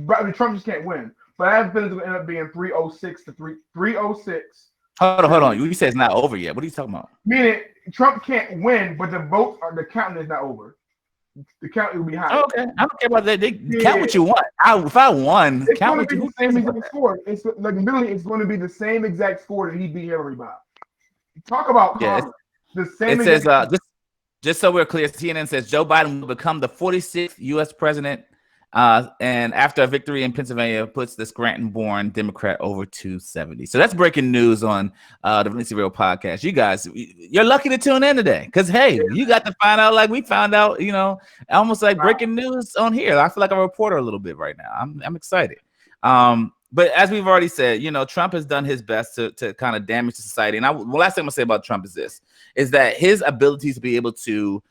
But Trump just can't win. But I have a feeling it's going to end up being 306 to 306. Hold on. You said it's not over yet. What are you talking about? Meaning Trump can't win, but the counting is not over. The counting will be high. Okay, I don't care about that. They count what you want. If I won, it's count going to what be you the same exact score. It's like literally, it's going to be the same exact score that he beat Hillary by. Talk about the same. It says just so we're clear, CNN says Joe Biden will become the 46th U.S. president, and after a victory in Pennsylvania, puts the Scranton-born Democrat over 270. So that's breaking news on the Relentlessly Real podcast. You guys, you're lucky to tune in today because hey, you got to find out like we found out. Almost like breaking news on here. I feel like a reporter a little bit right now. I'm excited. But as we've already said, Trump has done his best to kind of damage society. And the last thing I'm gonna say about Trump is that his ability to be able to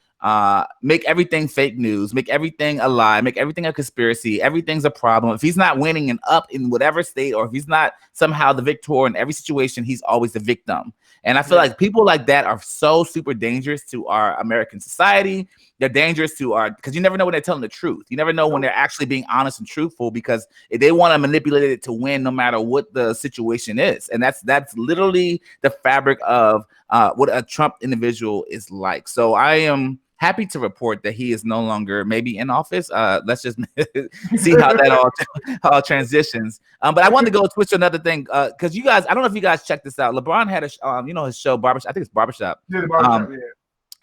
make everything fake news, make everything a lie, make everything a conspiracy, everything's a problem. If he's not winning and up in whatever state, or if he's not somehow the victor in every situation, he's always the victim. And I feel like people like that are so super dangerous to our American society. They're dangerous to because you never know when they're telling the truth. You never know when they're actually being honest and truthful because they want to manipulate it to win no matter what the situation is. And that's literally the fabric of what a Trump individual is like. So I am happy to report that he is no longer maybe in office. Let's just see how that all transitions. But I wanted to go switch to another thing because you guys, I don't know if you guys checked this out. LeBron had his show Barbershop. I think it's Barbershop. Yeah, the Barbershop,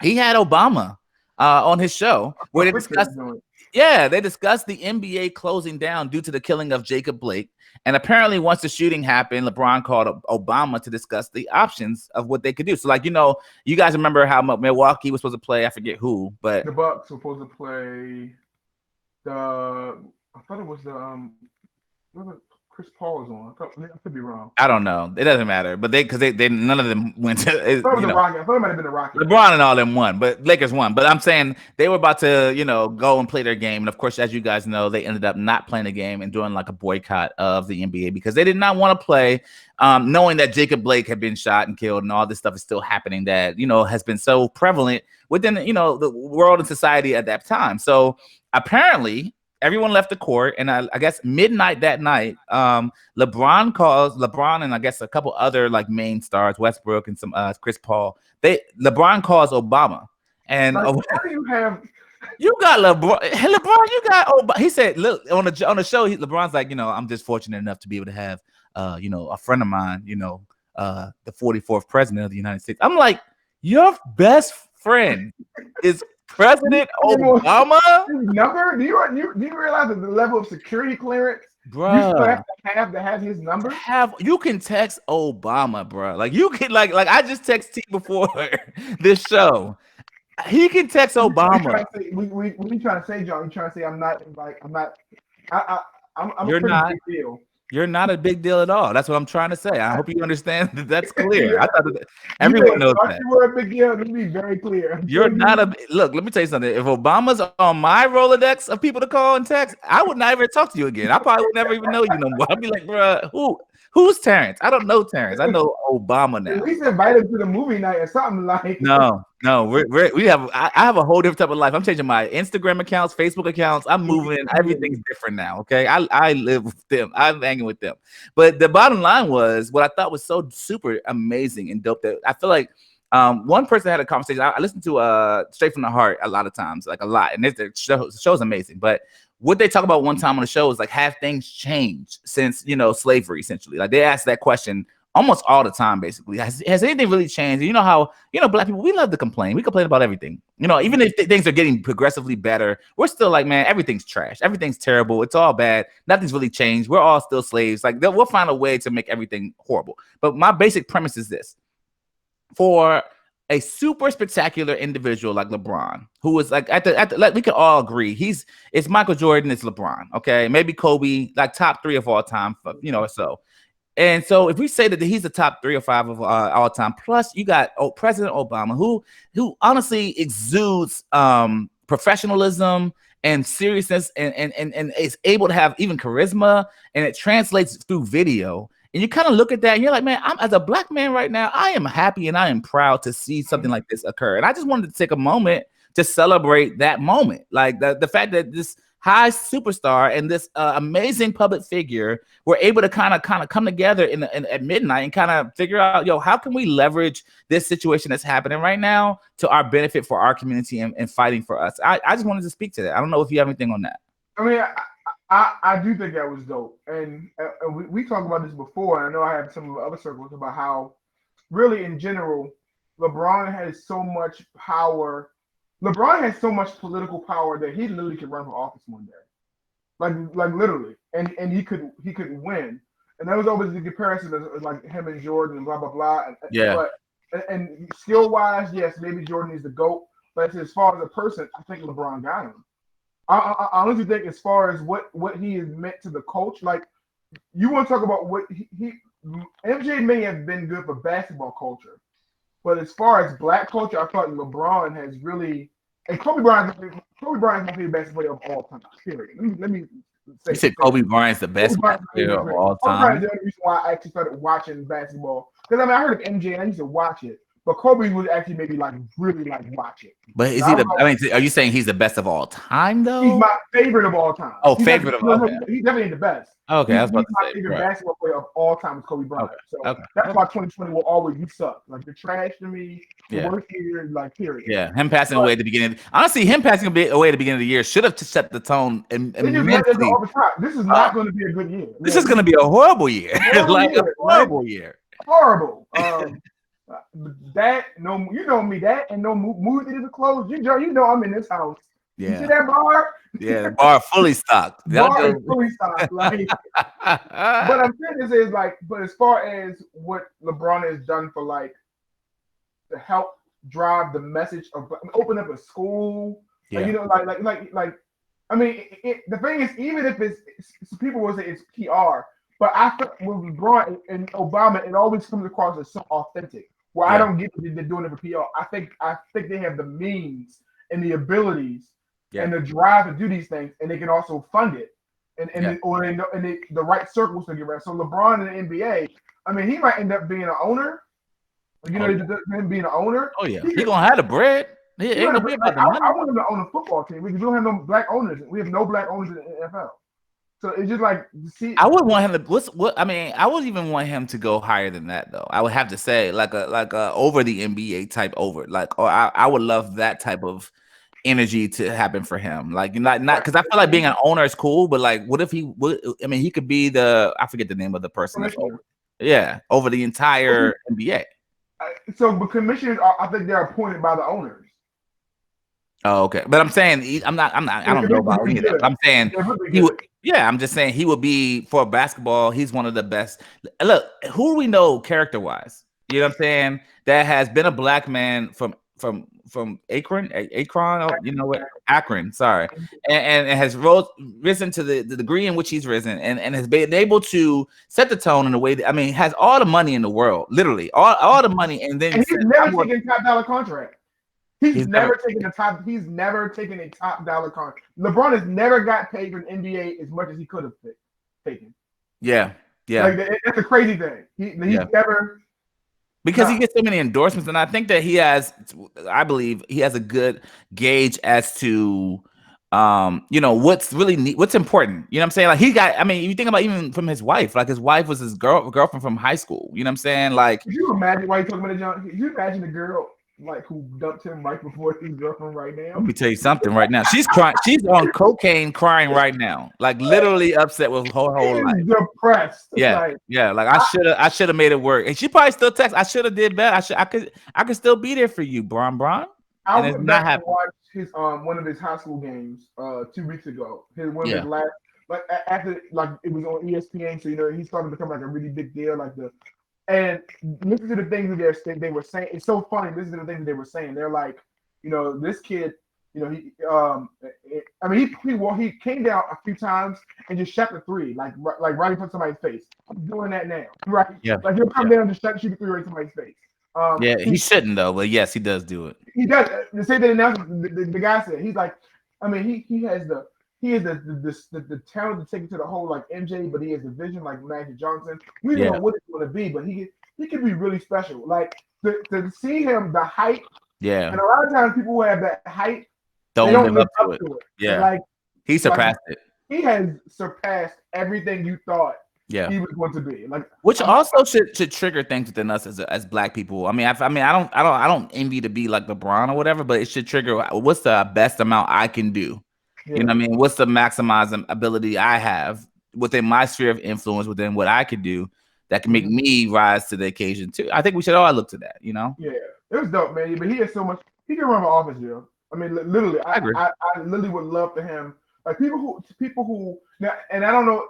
He had Obama on his show where they discussed. they discussed the NBA closing down due to the killing of Jacob Blake. And apparently, once the shooting happened, LeBron called Obama to discuss the options of what they could do. So, like, you guys remember how Milwaukee was supposed to play? I forget who, but the Bucks were supposed to play I thought it was Chris Paul was on. I could be wrong. I don't know. It doesn't matter. But they none of them went to. I thought it might have been the Rockets. LeBron and all them won, but Lakers won. But I'm saying they were about to, go and play their game. And of course, as you guys know, they ended up not playing the game and doing like a boycott of the NBA because they did not want to play, knowing that Jacob Blake had been shot and killed and all this stuff is still happening that, has been so prevalent within, the world and society at that time. So apparently, everyone left the court, and I guess midnight that night, LeBron and I guess a couple other like main stars, Westbrook and some Chris Paul. LeBron calls Obama, and how do you have? You got LeBron. Hey, LeBron, you got Obama. He said, "Look on the show." LeBron's like, I'm just fortunate enough to be able to have, a friend of mine, the 44th president of the United States. I'm like, your best friend is President Obama? Number? Do you realize that the level of security clearance bro, you still have to have his number? You can text Obama, bro. Like you can like I just texted T before this show. He can text Obama. What are you trying to say, John? You trying to say I'm a You're pretty not. big deal. You're not a big deal at all. That's what I'm trying to say. I hope you understand that that's clear. I thought everyone knows that. You were a big deal. Let me be very clear. You're not look. Let me tell you something. If Obama's on my Rolodex of people to call and text, I would not ever talk to you again. I probably would never even know you no more. I'd be like, bro, who's Terrence? I don't know Terrence. I know Obama now. At least invite him to the movie night or something like. No. I have a whole different type of life. I'm changing my Instagram accounts, Facebook accounts. I'm moving. Everything's different now. Okay. I live with them. I'm hanging with them. But the bottom line was what I thought was so super amazing and dope that I feel like one person had a conversation. I listened to Straight from the Heart a lot of times, like a lot. And the show's amazing. But what they talk about one time on the show is like, have things changed since, slavery, essentially? Like they ask that question almost all the time, basically. Has anything really changed? You know how, Black people, we love to complain. We complain about everything. Even if things are getting progressively better, we're still like, man, everything's trash. Everything's terrible. It's all bad. Nothing's really changed. We're all still slaves. Like we'll find a way to make everything horrible. But my basic premise is this. For a super spectacular individual like LeBron, who is like at the like we can all agree it's Michael Jordan, it's LeBron, okay, maybe Kobe, like top 3 of all time, so. And so if we say that he's the top 3 or 5 of all time, plus you got President Obama, who honestly exudes professionalism and seriousness and is able to have even charisma, and it translates through video. And you kind of look at that and you're like, man, as a Black man right now, I am happy and I am proud to see something like this occur. And I just wanted to take a moment to celebrate that moment. Like the fact that this high superstar and this amazing public figure were able to kind of come together at midnight and kind of figure out, how can we leverage this situation that's happening right now to our benefit for our community and fighting for us. I just wanted to speak to that. I don't know if you have anything on that. I mean, I do think that was dope. And we talked about this before. And I know I have some of the other circles about how really in general, LeBron has so much power. LeBron has so much political power that he literally could run for office one day, like literally, and he could win. And that was always the comparison of like him and Jordan and blah blah blah. Yeah. And skill wise, yes, maybe Jordan is the GOAT, but as far as a person, I think LeBron got him. I honestly think as far as what he has meant to the coach, like you want to talk about what he MJ may have been good for basketball culture, but as far as Black culture, I thought LeBron has really. And Kobe Bryant's my favorite basketball player of all time. Period. Let me say. You said Kobe Bryant's the best player of all time. Kobe Bryant's the only reason why I actually started watching basketball. Because I heard of MJ and I used to watch it, but Kobe would actually maybe really watch it. But is he are you saying he's the best of all time though? He's my favorite of all time. Oh, favorite of all time. He's definitely the best. Okay, I was about to say. My favorite basketball player of all time is Kobe Bryant. That's why 2020 will always be suck. Like you're trash to me. The worst year, like period. Yeah, him passing away at the beginning. Honestly, him passing away at the beginning of the year should have set the tone immensely. This is not going to be a good year. This is going to be a horrible year. Horrible year. Horrible. That no, you know me. That and no movie theaters are closed. You know I'm in this house You see Yeah. that bar? Yeah. The bar fully stocked. Bar is fully stocked. Like, but I'm saying this is like, but as far as what LeBron has done for like to help drive the message of open up a school, like, you know, like. I mean, the thing is, even if it's people will say it's PR, but I think with LeBron and Obama, it always comes across as so authentic. Well, I don't get that they're doing it for PR. I think they have the means and the abilities and the drive to do these things, and they can also fund it, the right circles to get around. So LeBron in the NBA, I mean, he might end up being an owner. You know, him being an owner. Oh yeah, he gonna have the bread. He ain't gonna be about the money. I want him to own a football team because we don't have no black owners. We have no black owners in the NFL. So it's just like, see, I would want him to. I mean, I would even want him to go higher than that, though. I would have to say like a over the NBA type over. Like, or I would love that type of energy to happen for him. Like, not because I feel like being an owner is cool, but like, what if he would? I mean, he could be I forget the name of the person that's over. Yeah, over the entire NBA. So, but commissioners, I think they're appointed by the owners. Oh, okay. But I'm saying I don't know about any of that. But I'm saying he would. Yeah, I'm just saying he would be for basketball. He's one of the best. Look, who do we know character wise? You know what I'm saying? That has been a black man from Akron, you know what? Akron, sorry, and has risen to the degree in which he's risen, and has been able to set the tone in a way that, I mean, has all the money in the world, literally all the money, and then he's never taken top dollar contract. He's never taken a top dollar contract. LeBron has never got paid from NBA as much as he could have taken. Yeah. Like, that's a crazy thing. He's never, because he gets so many endorsements, and I think that I believe he has a good gauge as to you know, what's important. You know what I'm saying? Like, you think about even from his wife, like his wife was his girlfriend from high school. You know what I'm saying? Like, could you imagine why you talking about it, John? Could you imagine the girl like who dumped him right before his girlfriend right now? Let me tell you something right now. She's crying. She's on cocaine crying right now. Like, literally upset with her whole life. Depressed. Yeah. Like, I should have made it work. And she probably still texts, I should have did better. I could still be there for you, Bron. I went back to watch his one of his high school games 2 weeks ago. His last, like, after, like, it was on ESPN, so, you know, he started to become like a really big deal, and listen to the things that they were saying. It's so funny. Listen to the things that they were saying. They're like, you know, this kid, you know, he came down a few times and just shot the three, like right in front of somebody's face. I'm doing that now, right? Yeah. Like, he'll come down and shoot the three right in somebody's face. He shouldn't though, but yes, he does do it. He does. The same thing announcement the guy said. He's like, I mean, he has the talent to take it to the whole like MJ, but he has the vision like Magic Johnson. We don't know what it's going to be, but he can be really special. Like, to see him, the height. Yeah. And a lot of times people who have that height don't live up to it. Yeah. Like, he surpassed it. He has surpassed everything you thought he was going to be. Like, which also should trigger things within us as black people. I don't envy to be like LeBron or whatever, but it should trigger what's the best amount I can do. Yeah. You know what I mean? What's the maximizing ability I have within my sphere of influence, within what I could do that can make me rise to the occasion too? I think we should all look to that, you know? Yeah, it was dope, man. But he has so much. He can run an office, yo. I mean, literally, I agree. I literally would love for him. Like, people who now, and I don't know.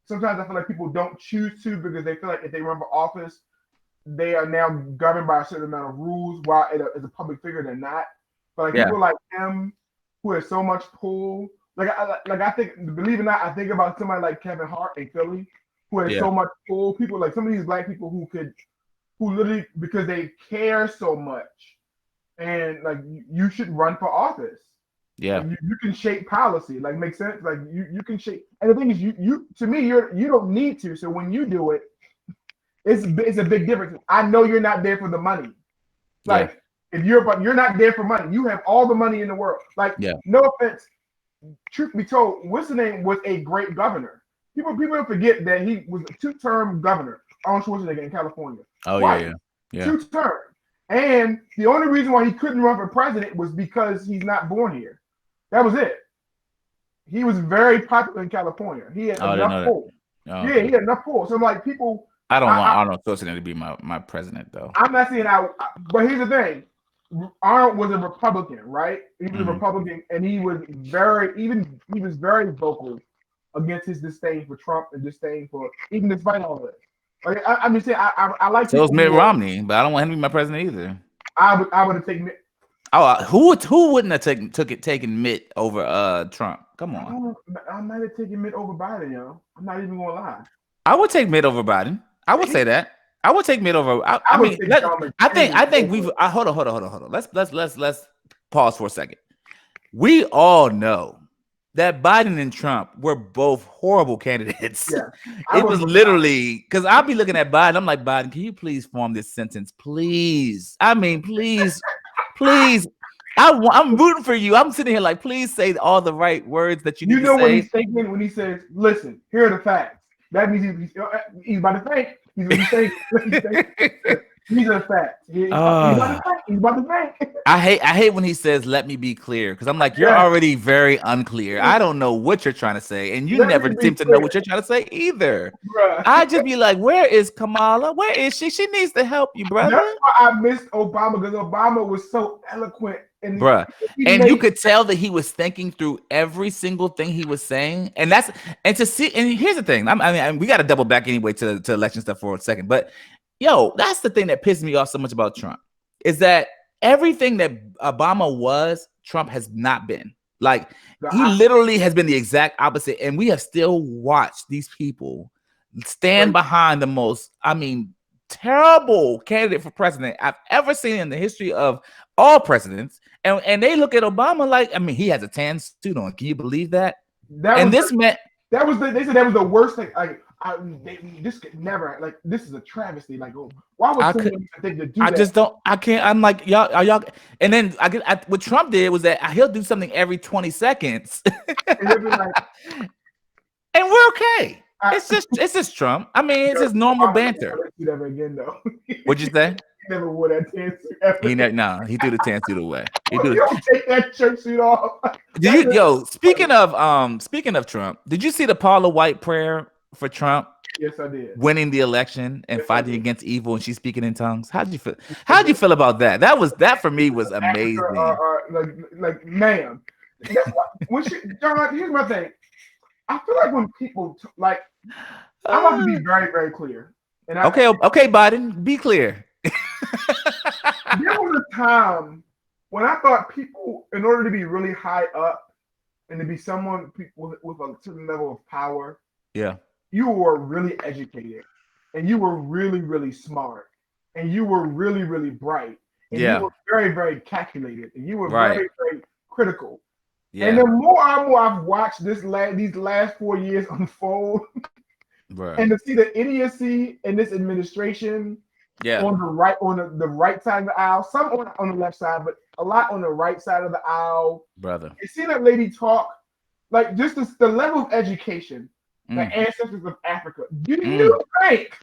Sometimes I feel like people don't choose to because they feel like if they run for office, they are now governed by a certain amount of rules. While as a public figure, they're not. But like people like him, who has so much pull. Like I think, believe it or not, I think about somebody like Kevin Hart in Philly, who has so much pull. People like some of these black people who literally, because they care so much, and like you should run for office. Yeah, like you can shape policy. Like, make sense. Like you can shape. And the thing is, you to me, you don't need to. So when you do it, it's a big difference. I know you're not there for the money. Like, if you're not there for money, you have all the money in the world. Like, no offense. Truth be told, what's the name was a great governor. People forget that he was a 2-term governor, Arnold Schwarzenegger, in California. Oh, yeah. 2 terms. And the only reason why he couldn't run for president was because he's not born here. That was it. He was very popular in California. He had enough pull. He had enough pull. So I'm like, people. I don't want Arnold Schwarzenegger to be my president, though. I'm not saying but here's the thing. Arnold was a Republican, right? He was a Mhm. Republican, and he was very vocal against his disdain for Trump and disdain for even despite all of this. Like I'm just saying, I like So it's people Mitt who are- Romney, but I don't want him to be my president either. I would have taken it. Oh, who wouldn't have taken Mitt over Trump? Come on. I might have taken Mitt over Biden, yo. I'm not even gonna lie. I would take Mitt over Biden. I would say that. I would take Mitt over. I would mean, take John I think McCain we've. over- Hold on. Let's pause for a second. We all know that Biden and Trump were both horrible candidates. Yeah, I It was would've- literally because I'll be looking at Biden. I'm like, Biden, can you please form this sentence, please? I mean, please. I'm rooting for you. I'm sitting here like, please say all the right words that you need You know to what say. he's thinking when he says, "Listen, here are the facts." That means he's about to think. He's saying these are the facts. He's about to think. I hate when he says, "Let me be clear," because I'm like, you're Yeah. already very unclear. I don't know what you're trying to say, and you Let me never be seem to know clear. what you're trying to say either. Bruh. I just be like, where is Kamala? Where is she? She needs to help you, brother. That's why I missed Obama, because Obama was so eloquent and Bruh. he And made- you could tell that he was thinking through every single thing he was saying, and to see. And here's the thing: I mean, we got to double back anyway to election stuff for a second, but yo, that's the thing that pisses me off so much about Trump is that everything that Obama was, Trump has not been. Like he literally has been the exact opposite, and we have still watched these people stand behind the most, terrible candidate for president I've ever seen in the history of all presidents. And they look at Obama like, he has a tan suit on. Can you believe that? That And was this man, they said that was the worst thing. Like this could never, like, this is a travesty. Like, why would someone even think to do I that? just don't. I can't. I'm like, y'all. And then what Trump did was that he'll do something every 20 seconds, And they'll be like, and we're okay. It's just Trump. It's just normal Obama banter. never do that ever again, though. What'd you say? He never wore that tan suit ever. He threw the tan suit away. He You threw don't take that church suit off. Speaking of Trump, did you see the Paula White prayer for Trump Yes, I did. winning the election and Yes, I fighting did. against evil, and she's speaking in tongues? How'd you feel? How'd you feel about that? That for me was amazing. Like, ma'am. That's why, John, here's my thing. I feel like when people I want to be very, very clear. And Okay, Biden, be clear. There was a time when I thought people, in order to be really high up and to be someone with a certain level of power, Yeah. you were really educated, and you were really, really smart, and you were really, really bright, and Yeah. you were very, very calculated, and you were Right. very, very critical. Yeah. And the more and more I've watched these last 4 years unfold, Bruh. and to see the idiocy in this administration Yeah. on the right side of the aisle, some on the left side, but a lot on the right side of the aisle. Brother. And seeing that lady talk, like, just the level of education, the Mm. ancestors of Africa. Do you think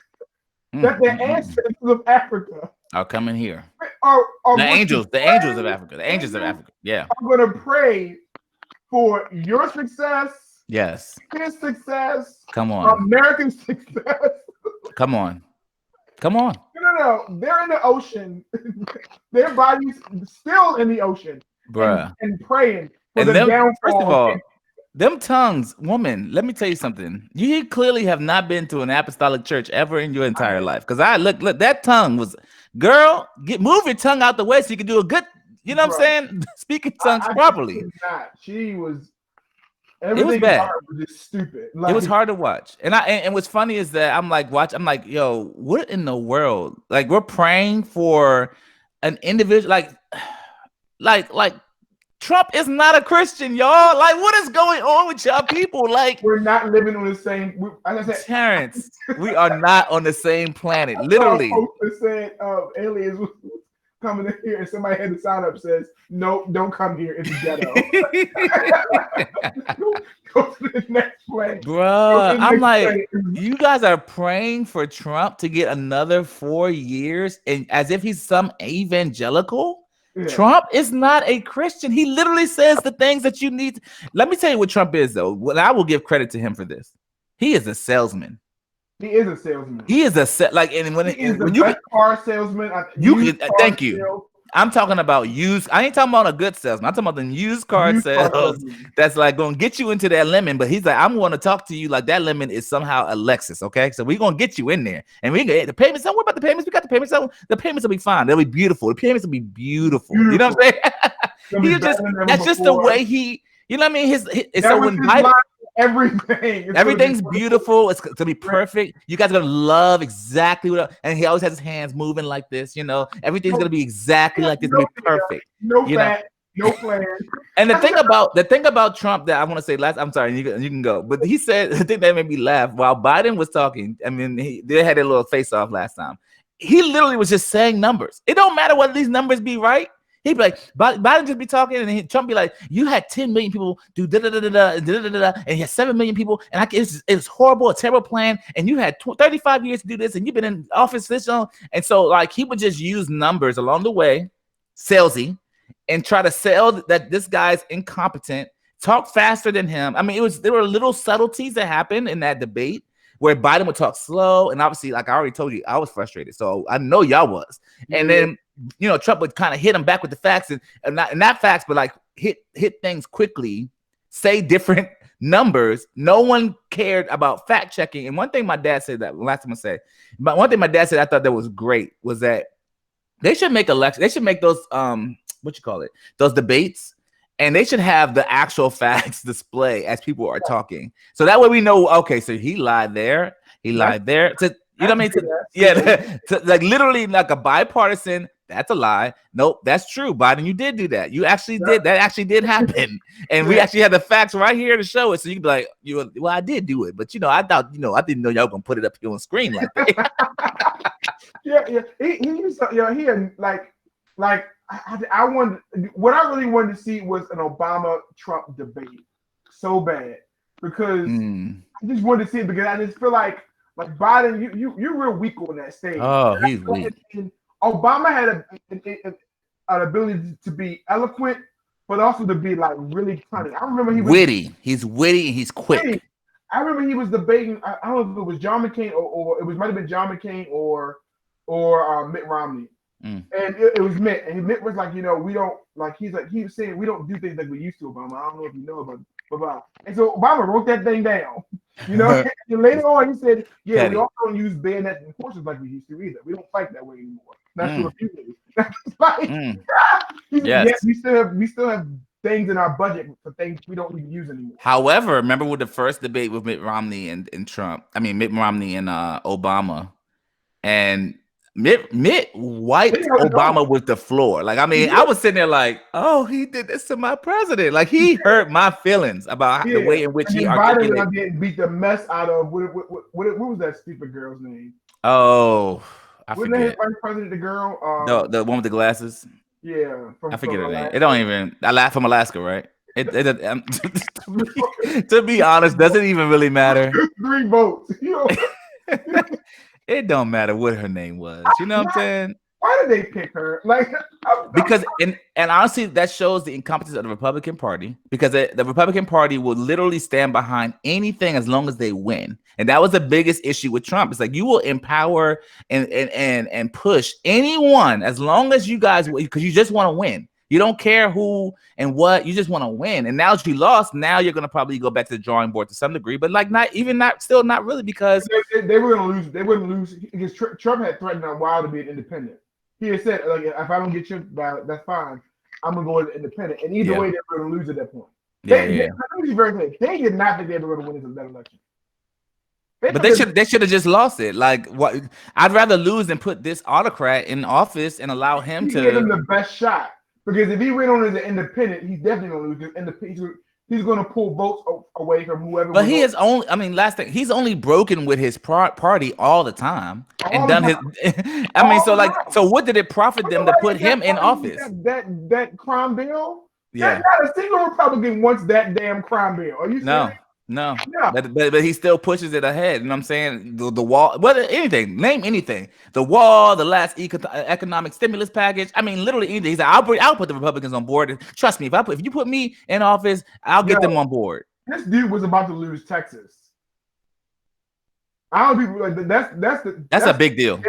that the ancestors of Africa I'll come in here. are The angels of Africa. The angels of Africa. Yeah. are going to pray for your success, Yes. his success, Come on. American success? Come on. No. They're in the ocean. Their bodies still in the ocean. Bruh. And praying for And the them, downfall. first of all, them tongues, woman, let me tell you something. You clearly have not been to an apostolic church ever in your entire life. Because I look, that tongue was, girl, move your tongue out the way so you can do a good, you know what I'm saying? Speaking tongues properly. She was. It was bad. Was just stupid. It was hard to watch. And what's funny is that I'm like, yo, what in the world? Like, we're praying for an individual, like Trump is not a Christian, y'all. Like, what is going on with y'all people? Like, we're not living on the same. As I said, Terrence, we are not on the same planet. Literally. Said aliens was coming in here, and somebody had the sign up says, "No, don't come here. It's a ghetto." Go to the next place, bruh. I'm like, you guys are praying for Trump to get another 4 years, and as if he's some evangelical. Yeah. Trump is not a Christian. He literally says the things that you need. Let me tell you what Trump is, though. Well, I will give credit to him for this. He is a salesman. He is a salesman. He is a car salesman. Thank you. I'm talking about used. I ain't talking about a good salesman. I'm talking about the used car sales that's like gonna get you into that lemon. But he's like, I'm gonna talk to you like that lemon is somehow a Lexus. Okay, so we're gonna get you in there, and we get the payments. Don't worry about the payments. We got the payments. The payments will be fine. They'll be beautiful. The payments will be beautiful. You know what I'm saying? That's just the way he. You know what I mean? So when Biden. Everything's beautiful. It's gonna be perfect. You guys are gonna love exactly what. And he always has his hands moving like this. You know, everything's gonna be exactly like this. It's gonna be perfect. No fat, no plan. And the thing about Trump that I want to say last. I'm sorry, you can go. But he said the thing that made me laugh while Biden was talking. I mean, they had a little face off last time. He literally was just saying numbers. It don't matter whether these numbers be right. He'd be like, Biden just be talking, and Trump be like, you had 10 million people do da da da da da da, and he had 7 million people, and it's horrible, a terrible plan, and you had 35 years to do this, and you've been in office this long, and so like he would just use numbers along the way, salesy, and try to sell that this guy's incompetent, talk faster than him. I mean, there were little subtleties that happened in that debate where Biden would talk slow, and obviously, like I already told you, I was frustrated, so I know y'all was, and then. You know, Trump would kind of hit him back with the facts and not facts, but like hit things quickly, say different numbers. No one cared about fact checking. And one thing my dad said that last time I said, but one thing my dad said I thought that was great was that they should make elections. They should make those those debates, and they should have the actual facts display as people are talking. So that way we know, okay, so he lied there, he lied there. You know what I mean? Like literally like a bipartisan. That's a lie. Nope, that's true. Biden, you did do that. You actually did. That actually did happen. And we actually had the facts right here to show it. So you can be like, well, I did do it. But, I thought, I didn't know y'all going to put it up here on screen like that. Yeah. He used to, he had I wanted, what I really wanted to see was an Obama-Trump debate so bad. Because I just wanted to see it because I just feel like Biden, you're real weak on that stage. Oh, he's weak. Obama had an ability to be eloquent, but also to be like really funny. I remember he was witty. He's witty and he's quick. I remember he was debating. I don't know if it was John McCain or it might have been John McCain or Mitt Romney. And it was Mitt, and Mitt was like, we don't like. He was saying we don't do things like we used to, Obama. I don't know if you know about Obama. And so Obama wrote that thing down. And later on he said, we also don't use bayonets and horses like we used to either. We don't fight that way anymore. Not sure if you do. Yes, we still have things in our budget for things we don't even use anymore. However, remember with the first debate with Mitt Romney and Trump? I mean, Mitt Romney and Obama, and Mitt wiped Obama with the floor. Like, I mean, I was sitting there like, oh, he did this to my president. Like, he hurt my feelings about the way in which he articulated. Biden beat the mess out of what was that stupid girl's name? Oh, I forget. Wasn't that Vice President, the girl? The one with the glasses. Yeah, I forget her name. It don't even. I laugh from Alaska, right? To be honest, doesn't even really matter. 3 votes. It don't matter what her name was. You know what I'm saying? Why did they pick her? Because and honestly, that shows the incompetence of the Republican Party. Because the Republican Party will literally stand behind anything as long as they win, and that was the biggest issue with Trump. It's like you will empower and push anyone as long as you guys, because you just want to win. You don't care who and what. You just want to win. And now that you lost, now you're gonna probably go back to the drawing board to some degree, but still not really, because they were gonna lose. They wouldn't lose because Trump had threatened a while to be an independent. He had said, like, if I don't get your ballot, that's fine. I'm gonna go as independent. And either way, they were gonna lose at that point. They did not think they were gonna win that election. But they should have just lost it. Like, what? I'd rather lose than put this autocrat in office and allow him to give him the best shot. Because if he went on as an independent, he's definitely going to lose. He's going to pull votes away from whoever. But he is only. I mean, last thing, he's only broken with his party all the time and done his. I mean, so what did it profit them to put him in office? That crime bill. Yeah. Not a single Republican wants that damn crime bill. Are you serious? No. But he still pushes it ahead. You know what I'm saying? The wall, anything, name anything. The wall, the last economic stimulus package. I mean, literally anything. He's like, I'll put the Republicans on board. Trust me, if you put me in office, I'll get them on board. This dude was about to lose Texas. I don't people like that's a big deal.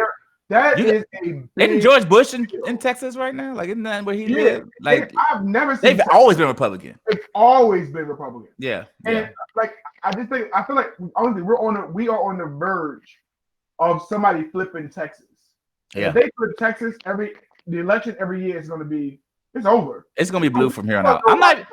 That is a Isn't big George Bush in deal. Texas right now? Like, isn't that where he Yeah, lives? Like, I've never seen. they've Texas. always been Republican. It's always been Republican. Yeah, And like I feel like honestly we are on the verge of somebody flipping Texas. Yeah. If they flip Texas, the election every year is going to be it's over. It's gonna be blue from here on out. I'm not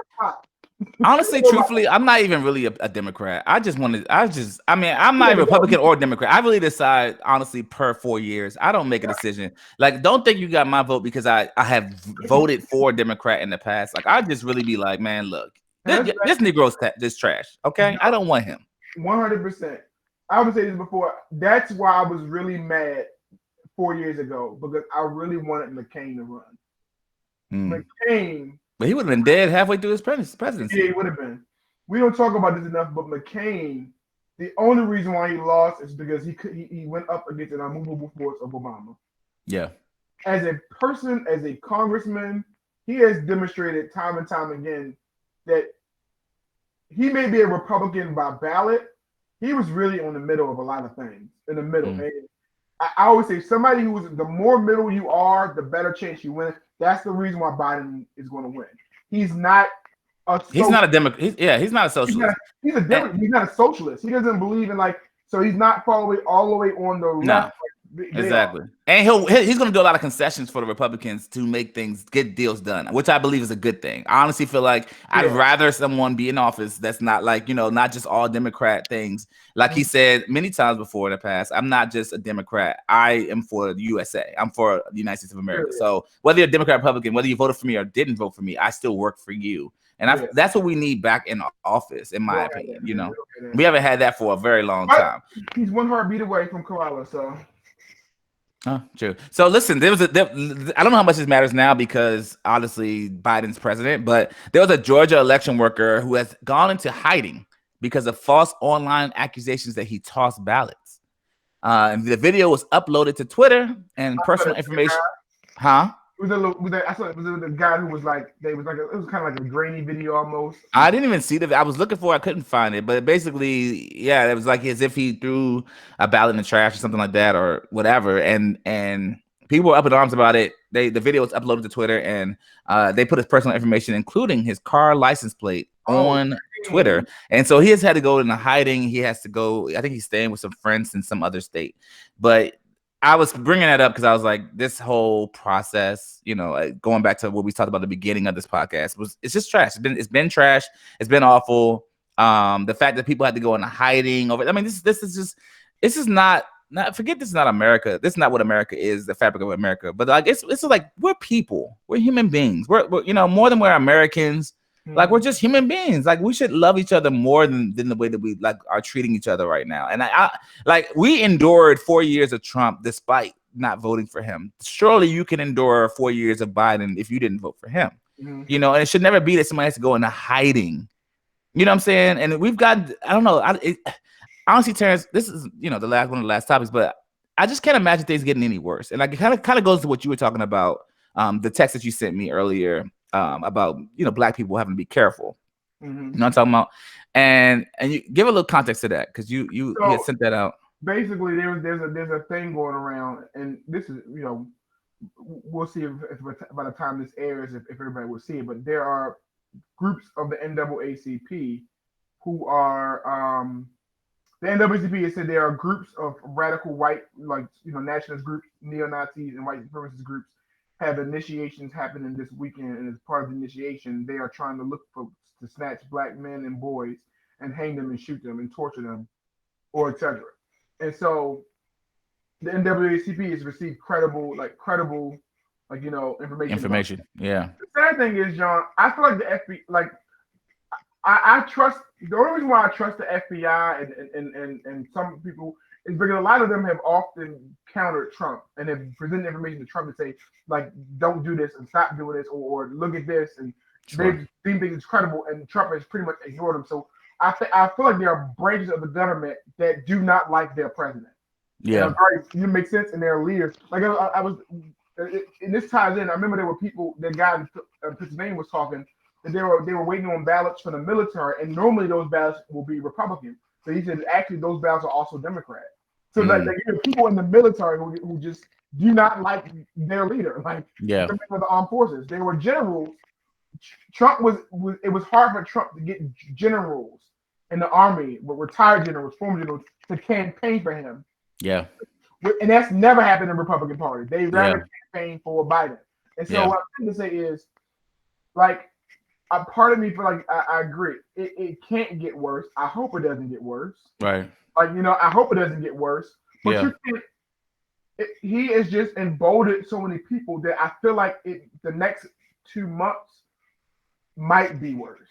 honestly, truthfully, I'm not even really a Democrat. I'm not a Republican or Democrat. I really decide honestly per 4 years. I don't make a decision. Like, don't think you got my vote because I have voted for Democrat in the past. Like, I just really be like, man, look, this Negro's this trash. Okay, I don't want him. 100%. I would say this before. That's why I was really mad 4 years ago because I really wanted McCain to run. McCain. But he would have been dead halfway through his presidency. Yeah, he would have been. We don't talk about this enough, but McCain, the only reason why he lost is because he went up against an unmovable force of Obama. Yeah. As a person, as a congressman, he has demonstrated time and time again that he may be a Republican by ballot. He was really on the middle of a lot of things. In the middle. And I always say somebody who's the more middle you are, the better chance you win. That's the reason why Biden is going to win. He's not a Democrat. He's not a socialist. He's not a socialist. He doesn't believe in so he's not all the way on the left. Exactly. And he's going to do a lot of concessions for the Republicans to get deals done, which I believe is a good thing. I honestly feel like I'd rather someone be in office that's not not just all Democrat things. Like he said many times before in the past, I'm not just a Democrat. I am for the USA. I'm for the United States of America. So whether you're a Democrat, Republican, whether you voted for me or didn't vote for me, I still work for you. And that's what we need back in office, in my opinion. We haven't had that for a very long time. He's one heartbeat away from koala, so. Oh, true. So listen, I don't know how much this matters now because obviously Biden's president, but there was a Georgia election worker who has gone into hiding because of false online accusations that he tossed ballots. And the video was uploaded to Twitter and personal information. Was the guy who was like, it was kind of like a grainy video almost. I didn't even see I was looking for it. I couldn't find it, but basically, it was like as if he threw a ballot in the trash or something like that or whatever. And people were up in arms about it. The video was uploaded to Twitter and they put his personal information, including his car license plate on Twitter. And so he has had to go into hiding. He has to go. I think he's staying with some friends in some other state, but I was bringing that up because I was like, this whole process, going back to what we talked about at the beginning of this podcast, it's just trash. It's been trash. It's been awful. The fact that people had to go into hiding over. I mean, this is not forget this is not America. This is not what America is, the fabric of America. But like it's like we're people. We're human beings. We're more than we're Americans. Like we're just human beings. Like we should love each other more than the way that we are treating each other right now. And I we endured 4 years of Trump despite not voting for him. Surely you can endure 4 years of Biden if you didn't vote for him. And it should never be that somebody has to go into hiding. You know what I'm saying? And we've got I don't know. Honestly, Terrence, this is one of the last topics, but I just can't imagine things getting any worse. And like it kind of goes to what you were talking about, the text that you sent me earlier. About Black people having to be careful. You know what I'm talking about? And you give a little context to that because you had sent that out. Basically, there's a thing going around, and this is we'll see if by the time this airs if everybody will see it. But there are groups of the NAACP who are the NAACP has said there are groups of radical white nationalist groups, neo-Nazis, and white supremacist groups. Have initiations happening this weekend, and as part of the initiation, they are trying to look to snatch Black men and boys and hang them and shoot them and torture them, or etc. And so, the NAACP has received credible information. Yeah. The sad thing is, John, I feel like the FBI, I trust. The only reason why I trust the FBI and some people is because a lot of them have often countered Trump and have presented information to Trump to say, don't do this and stop doing this or look at this. And they've seen things credible and Trump has pretty much ignored them. So I feel like there are branches of the government that do not like their president. Yeah. You make sense, and they're leaders. Like I was, and this ties in. I remember there were people, the guy in Pennsylvania was talking, that they were waiting on ballots for the military, and normally those ballots will be Republican. So he said, actually, those ballots are also Democrat. So like you have people in the military who just do not like their leader, like Yeah. the men of the armed forces. They were generals. Trump was it was hard for Trump to get generals in the army, but retired generals, former generals, to campaign for him. Yeah. And that's never happened in the Republican Party. They rather campaign for Biden. And so what I'm trying to say is, like, a part of me feel like I agree. It can't get worse. I hope it doesn't get worse. Right. Like, I hope it doesn't get worse. But you can't. He has just emboldened so many people that I feel like the next 2 months might be worse.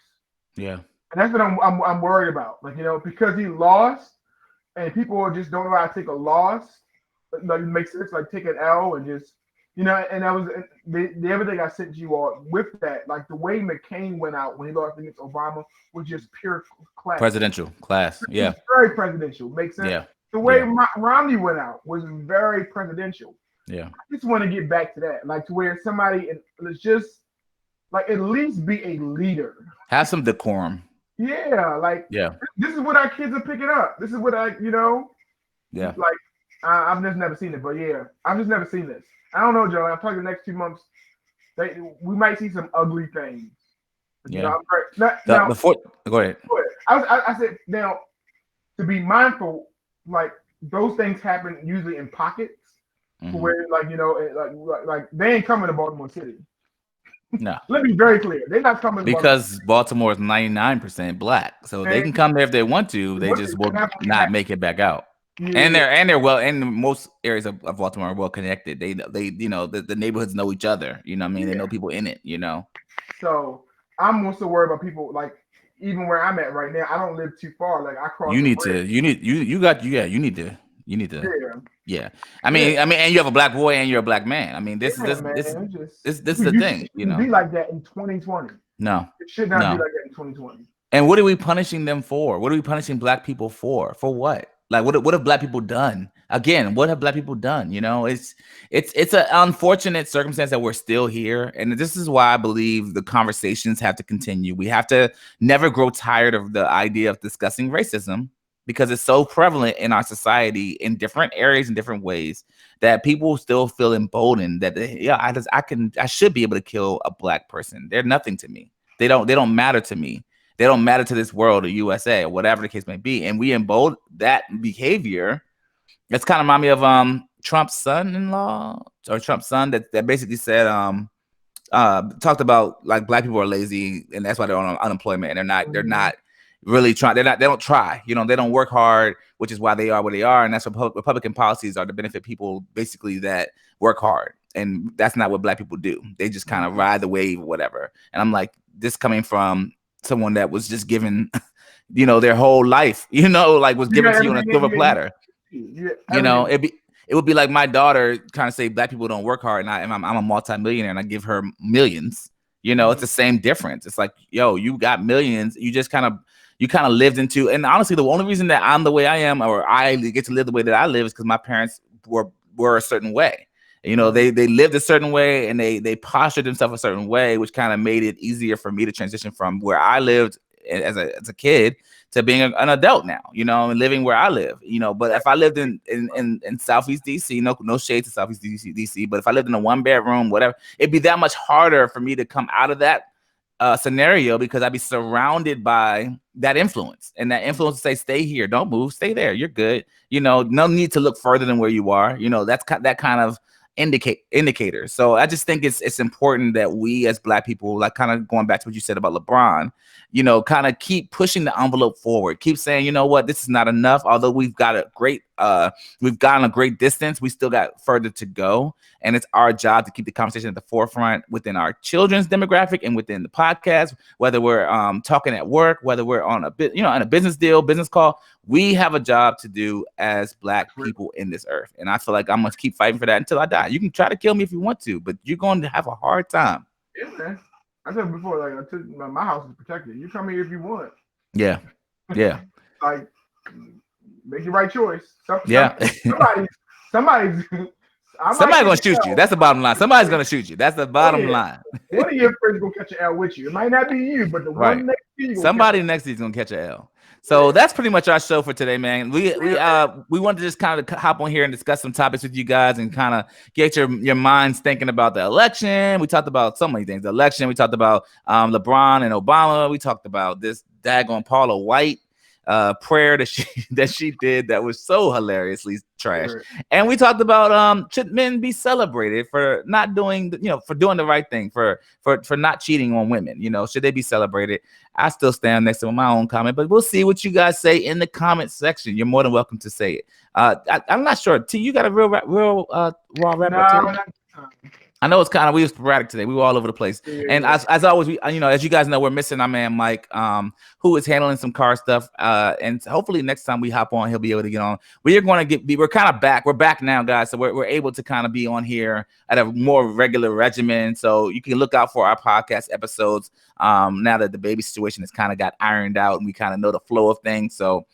Yeah. And that's what I'm worried about. Like, because he lost, and people just don't know how to take a loss. Like, it makes sense. Like, take an L and just, and that was the other thing I sent you all with that. Like, the way McCain went out when he lost against Obama was just pure class. Presidential class. Yeah. Very presidential. Makes sense. Yeah. The way Romney went out was very presidential. Yeah. I just want to get back to that. Like, to where somebody, let's just, like, at least be a leader. Have some decorum. Yeah. Like, this is what our kids are picking up. This is what Yeah. Like, I've just never seen it, but I've just never seen this. I don't know, Joe. I feel like the next 2 months, we might see some ugly things. Yeah. Before, go ahead. I said, now, to be mindful, like, those things happen usually in pockets, where, like they ain't coming to Baltimore City. No. Let me be very clear. They're not coming because Baltimore is 99% black, so they can come there if they want to. They just will not make it back out. Yeah. And they're well, and most areas of Baltimore are well connected. They the neighborhoods know each other. You know what I mean? They know people in it. So I'm also worried about people, like, even where I'm at right now. I don't live too far. Like, I cross. You need to. You need to. Yeah. I mean, and you have a black boy and you're a black man. I mean, this is the thing. Be like that in 2020. No, it should not be like that in 2020. And what are we punishing them for? What are we punishing black people for? For what? Like, what have black people done? Again, what have black people done? It's an unfortunate circumstance that we're still here. And this is why I believe the conversations have to continue. We have to never grow tired of the idea of discussing racism, because it's so prevalent in our society in different areas in different ways that people still feel emboldened that I should be able to kill a black person. They're nothing to me. They don't matter to me. They don't matter to this world or USA or whatever the case may be. And we embolden that behavior. That's kind of remind me of Trump's son-in-law or Trump's son that basically said talked about, like, black people are lazy and that's why they're on unemployment, and they're not really trying. They don't try. They don't work hard, which is why they are where they are. And that's what Republican policies are, to benefit people basically that work hard. And that's not what black people do. They just kind of ride the wave or whatever. And I'm like, this coming from someone that was just given, their whole life, like was given to you on a silver platter. It would be like my daughter kind of say black people don't work hard, and I'm a multimillionaire and I give her millions. It's the same difference. It's like, yo, you got millions. You just kind of lived into, and honestly, the only reason that I'm the way I am, or I get to live the way that I live, is because my parents were a certain way. They lived a certain way, and they postured themselves a certain way, which kind of made it easier for me to transition from where I lived as a kid to being an adult now, and living where I live, But if I lived in Southeast DC, no shade to Southeast DC, but if I lived in a 1-bedroom, whatever, it'd be that much harder for me to come out of that scenario, because I'd be surrounded by that influence, and that influence say, stay here, don't move, stay there, you're good. No need to look further than where you are. That's that kind of indicator. So I just think it's important that we as black people, like, kind of going back to what you said about LeBron, kind of keep pushing the envelope forward, keep saying, what, this is not enough. Although we've gotten a great distance, we still got further to go. And it's our job to keep the conversation at the forefront within our children's demographic and within the podcast, whether we're talking at work, whether we're on on a business deal, business call. We have a job to do as black people in this earth. And I feel like I'm going to keep fighting for that until I die. You can try to kill me if you want to, but you're going to have a hard time. Yeah, man. I said before, like, my house is protected. You come here if you want. Yeah. Yeah. Like, make the right choice. Yeah. Somebody's Somebody's gonna shoot you. That's the bottom line. Somebody's gonna shoot you. That's the bottom line. One of your friends gonna catch an L with you. It might not be you, but the Right. one next to you. Somebody next to you is gonna catch an L. So that's pretty much our show for today, man. We wanted to just kind of hop on here and discuss some topics with you guys and kind of get your minds thinking about the election. We talked about so many things. The election. We talked about LeBron and Obama. We talked about this daggone Paula White prayer that she did that was so hilariously trash. Sure. And we talked about should men be celebrated for not doing for doing the right thing, for not cheating on women, should they be celebrated? I still stand next to my own comment, but we'll see what you guys say in the comment section. You're more than welcome to say it. I'm not sure. T, you got a real raw rap? I know it's kind of, we were sporadic today. We were all over the place. Yeah, and as always, we, as you guys know, we're missing our man Mike, who is handling some car stuff. And hopefully next time we hop on, he'll be able to get on. We're kind of back. We're back now, guys. So we're able to kind of be on here at a more regular regimen. So you can look out for our podcast episodes now that the baby situation has kind of got ironed out and we kind of know the flow of things. So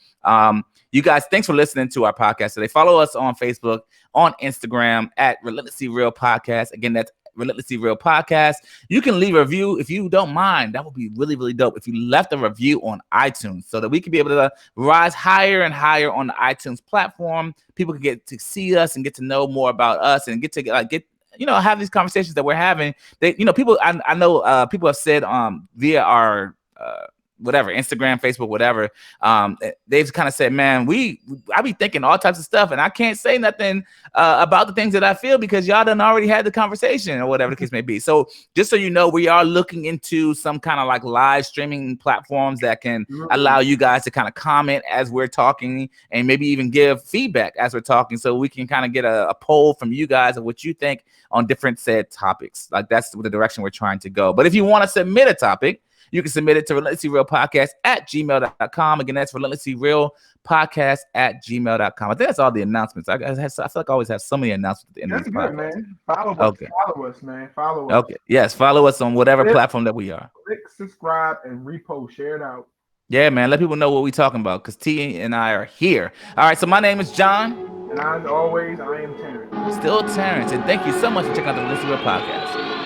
you guys, thanks for listening to our podcast today. Follow us on Facebook, on Instagram at Relentlessly Real Podcast. Again, that's Relentlessly Real Podcast. You can leave a review if you don't mind. That would be really, really dope if you left a review on iTunes so that we can be able to rise higher and higher on the iTunes platform. People can get to see us and get to know more about us and get have these conversations that we're having. They, people, I know people have said via our whatever, Instagram, Facebook, whatever, they've kind of said, man, I be thinking all types of stuff and I can't say nothing about the things that I feel because y'all done already had the conversation or whatever the case may be. So just so you know, we are looking into some kind of like live streaming platforms that can allow you guys to kind of comment as we're talking and maybe even give feedback as we're talking so we can kind of get a poll from you guys of what you think on different said topics. Like that's the direction we're trying to go. But if you want to submit a topic, you can submit it to relentlesslyrealpodcast@gmail.com. Again, that's relentlesslyrealpodcast@gmail.com. I think that's all the announcements. I feel like I always have so many announcements at the end of this podcast. Man. Follow us, man. Follow us. Okay. Yes, follow us on whatever platform that we are. Click, subscribe, and repost. Share it out. Yeah, man. Let people know what we're talking about because T and I are here. All right, so my name is John. And as always, I am Terrence. Still Terrence. And thank you so much for checking out the Relentlessly Real Podcast.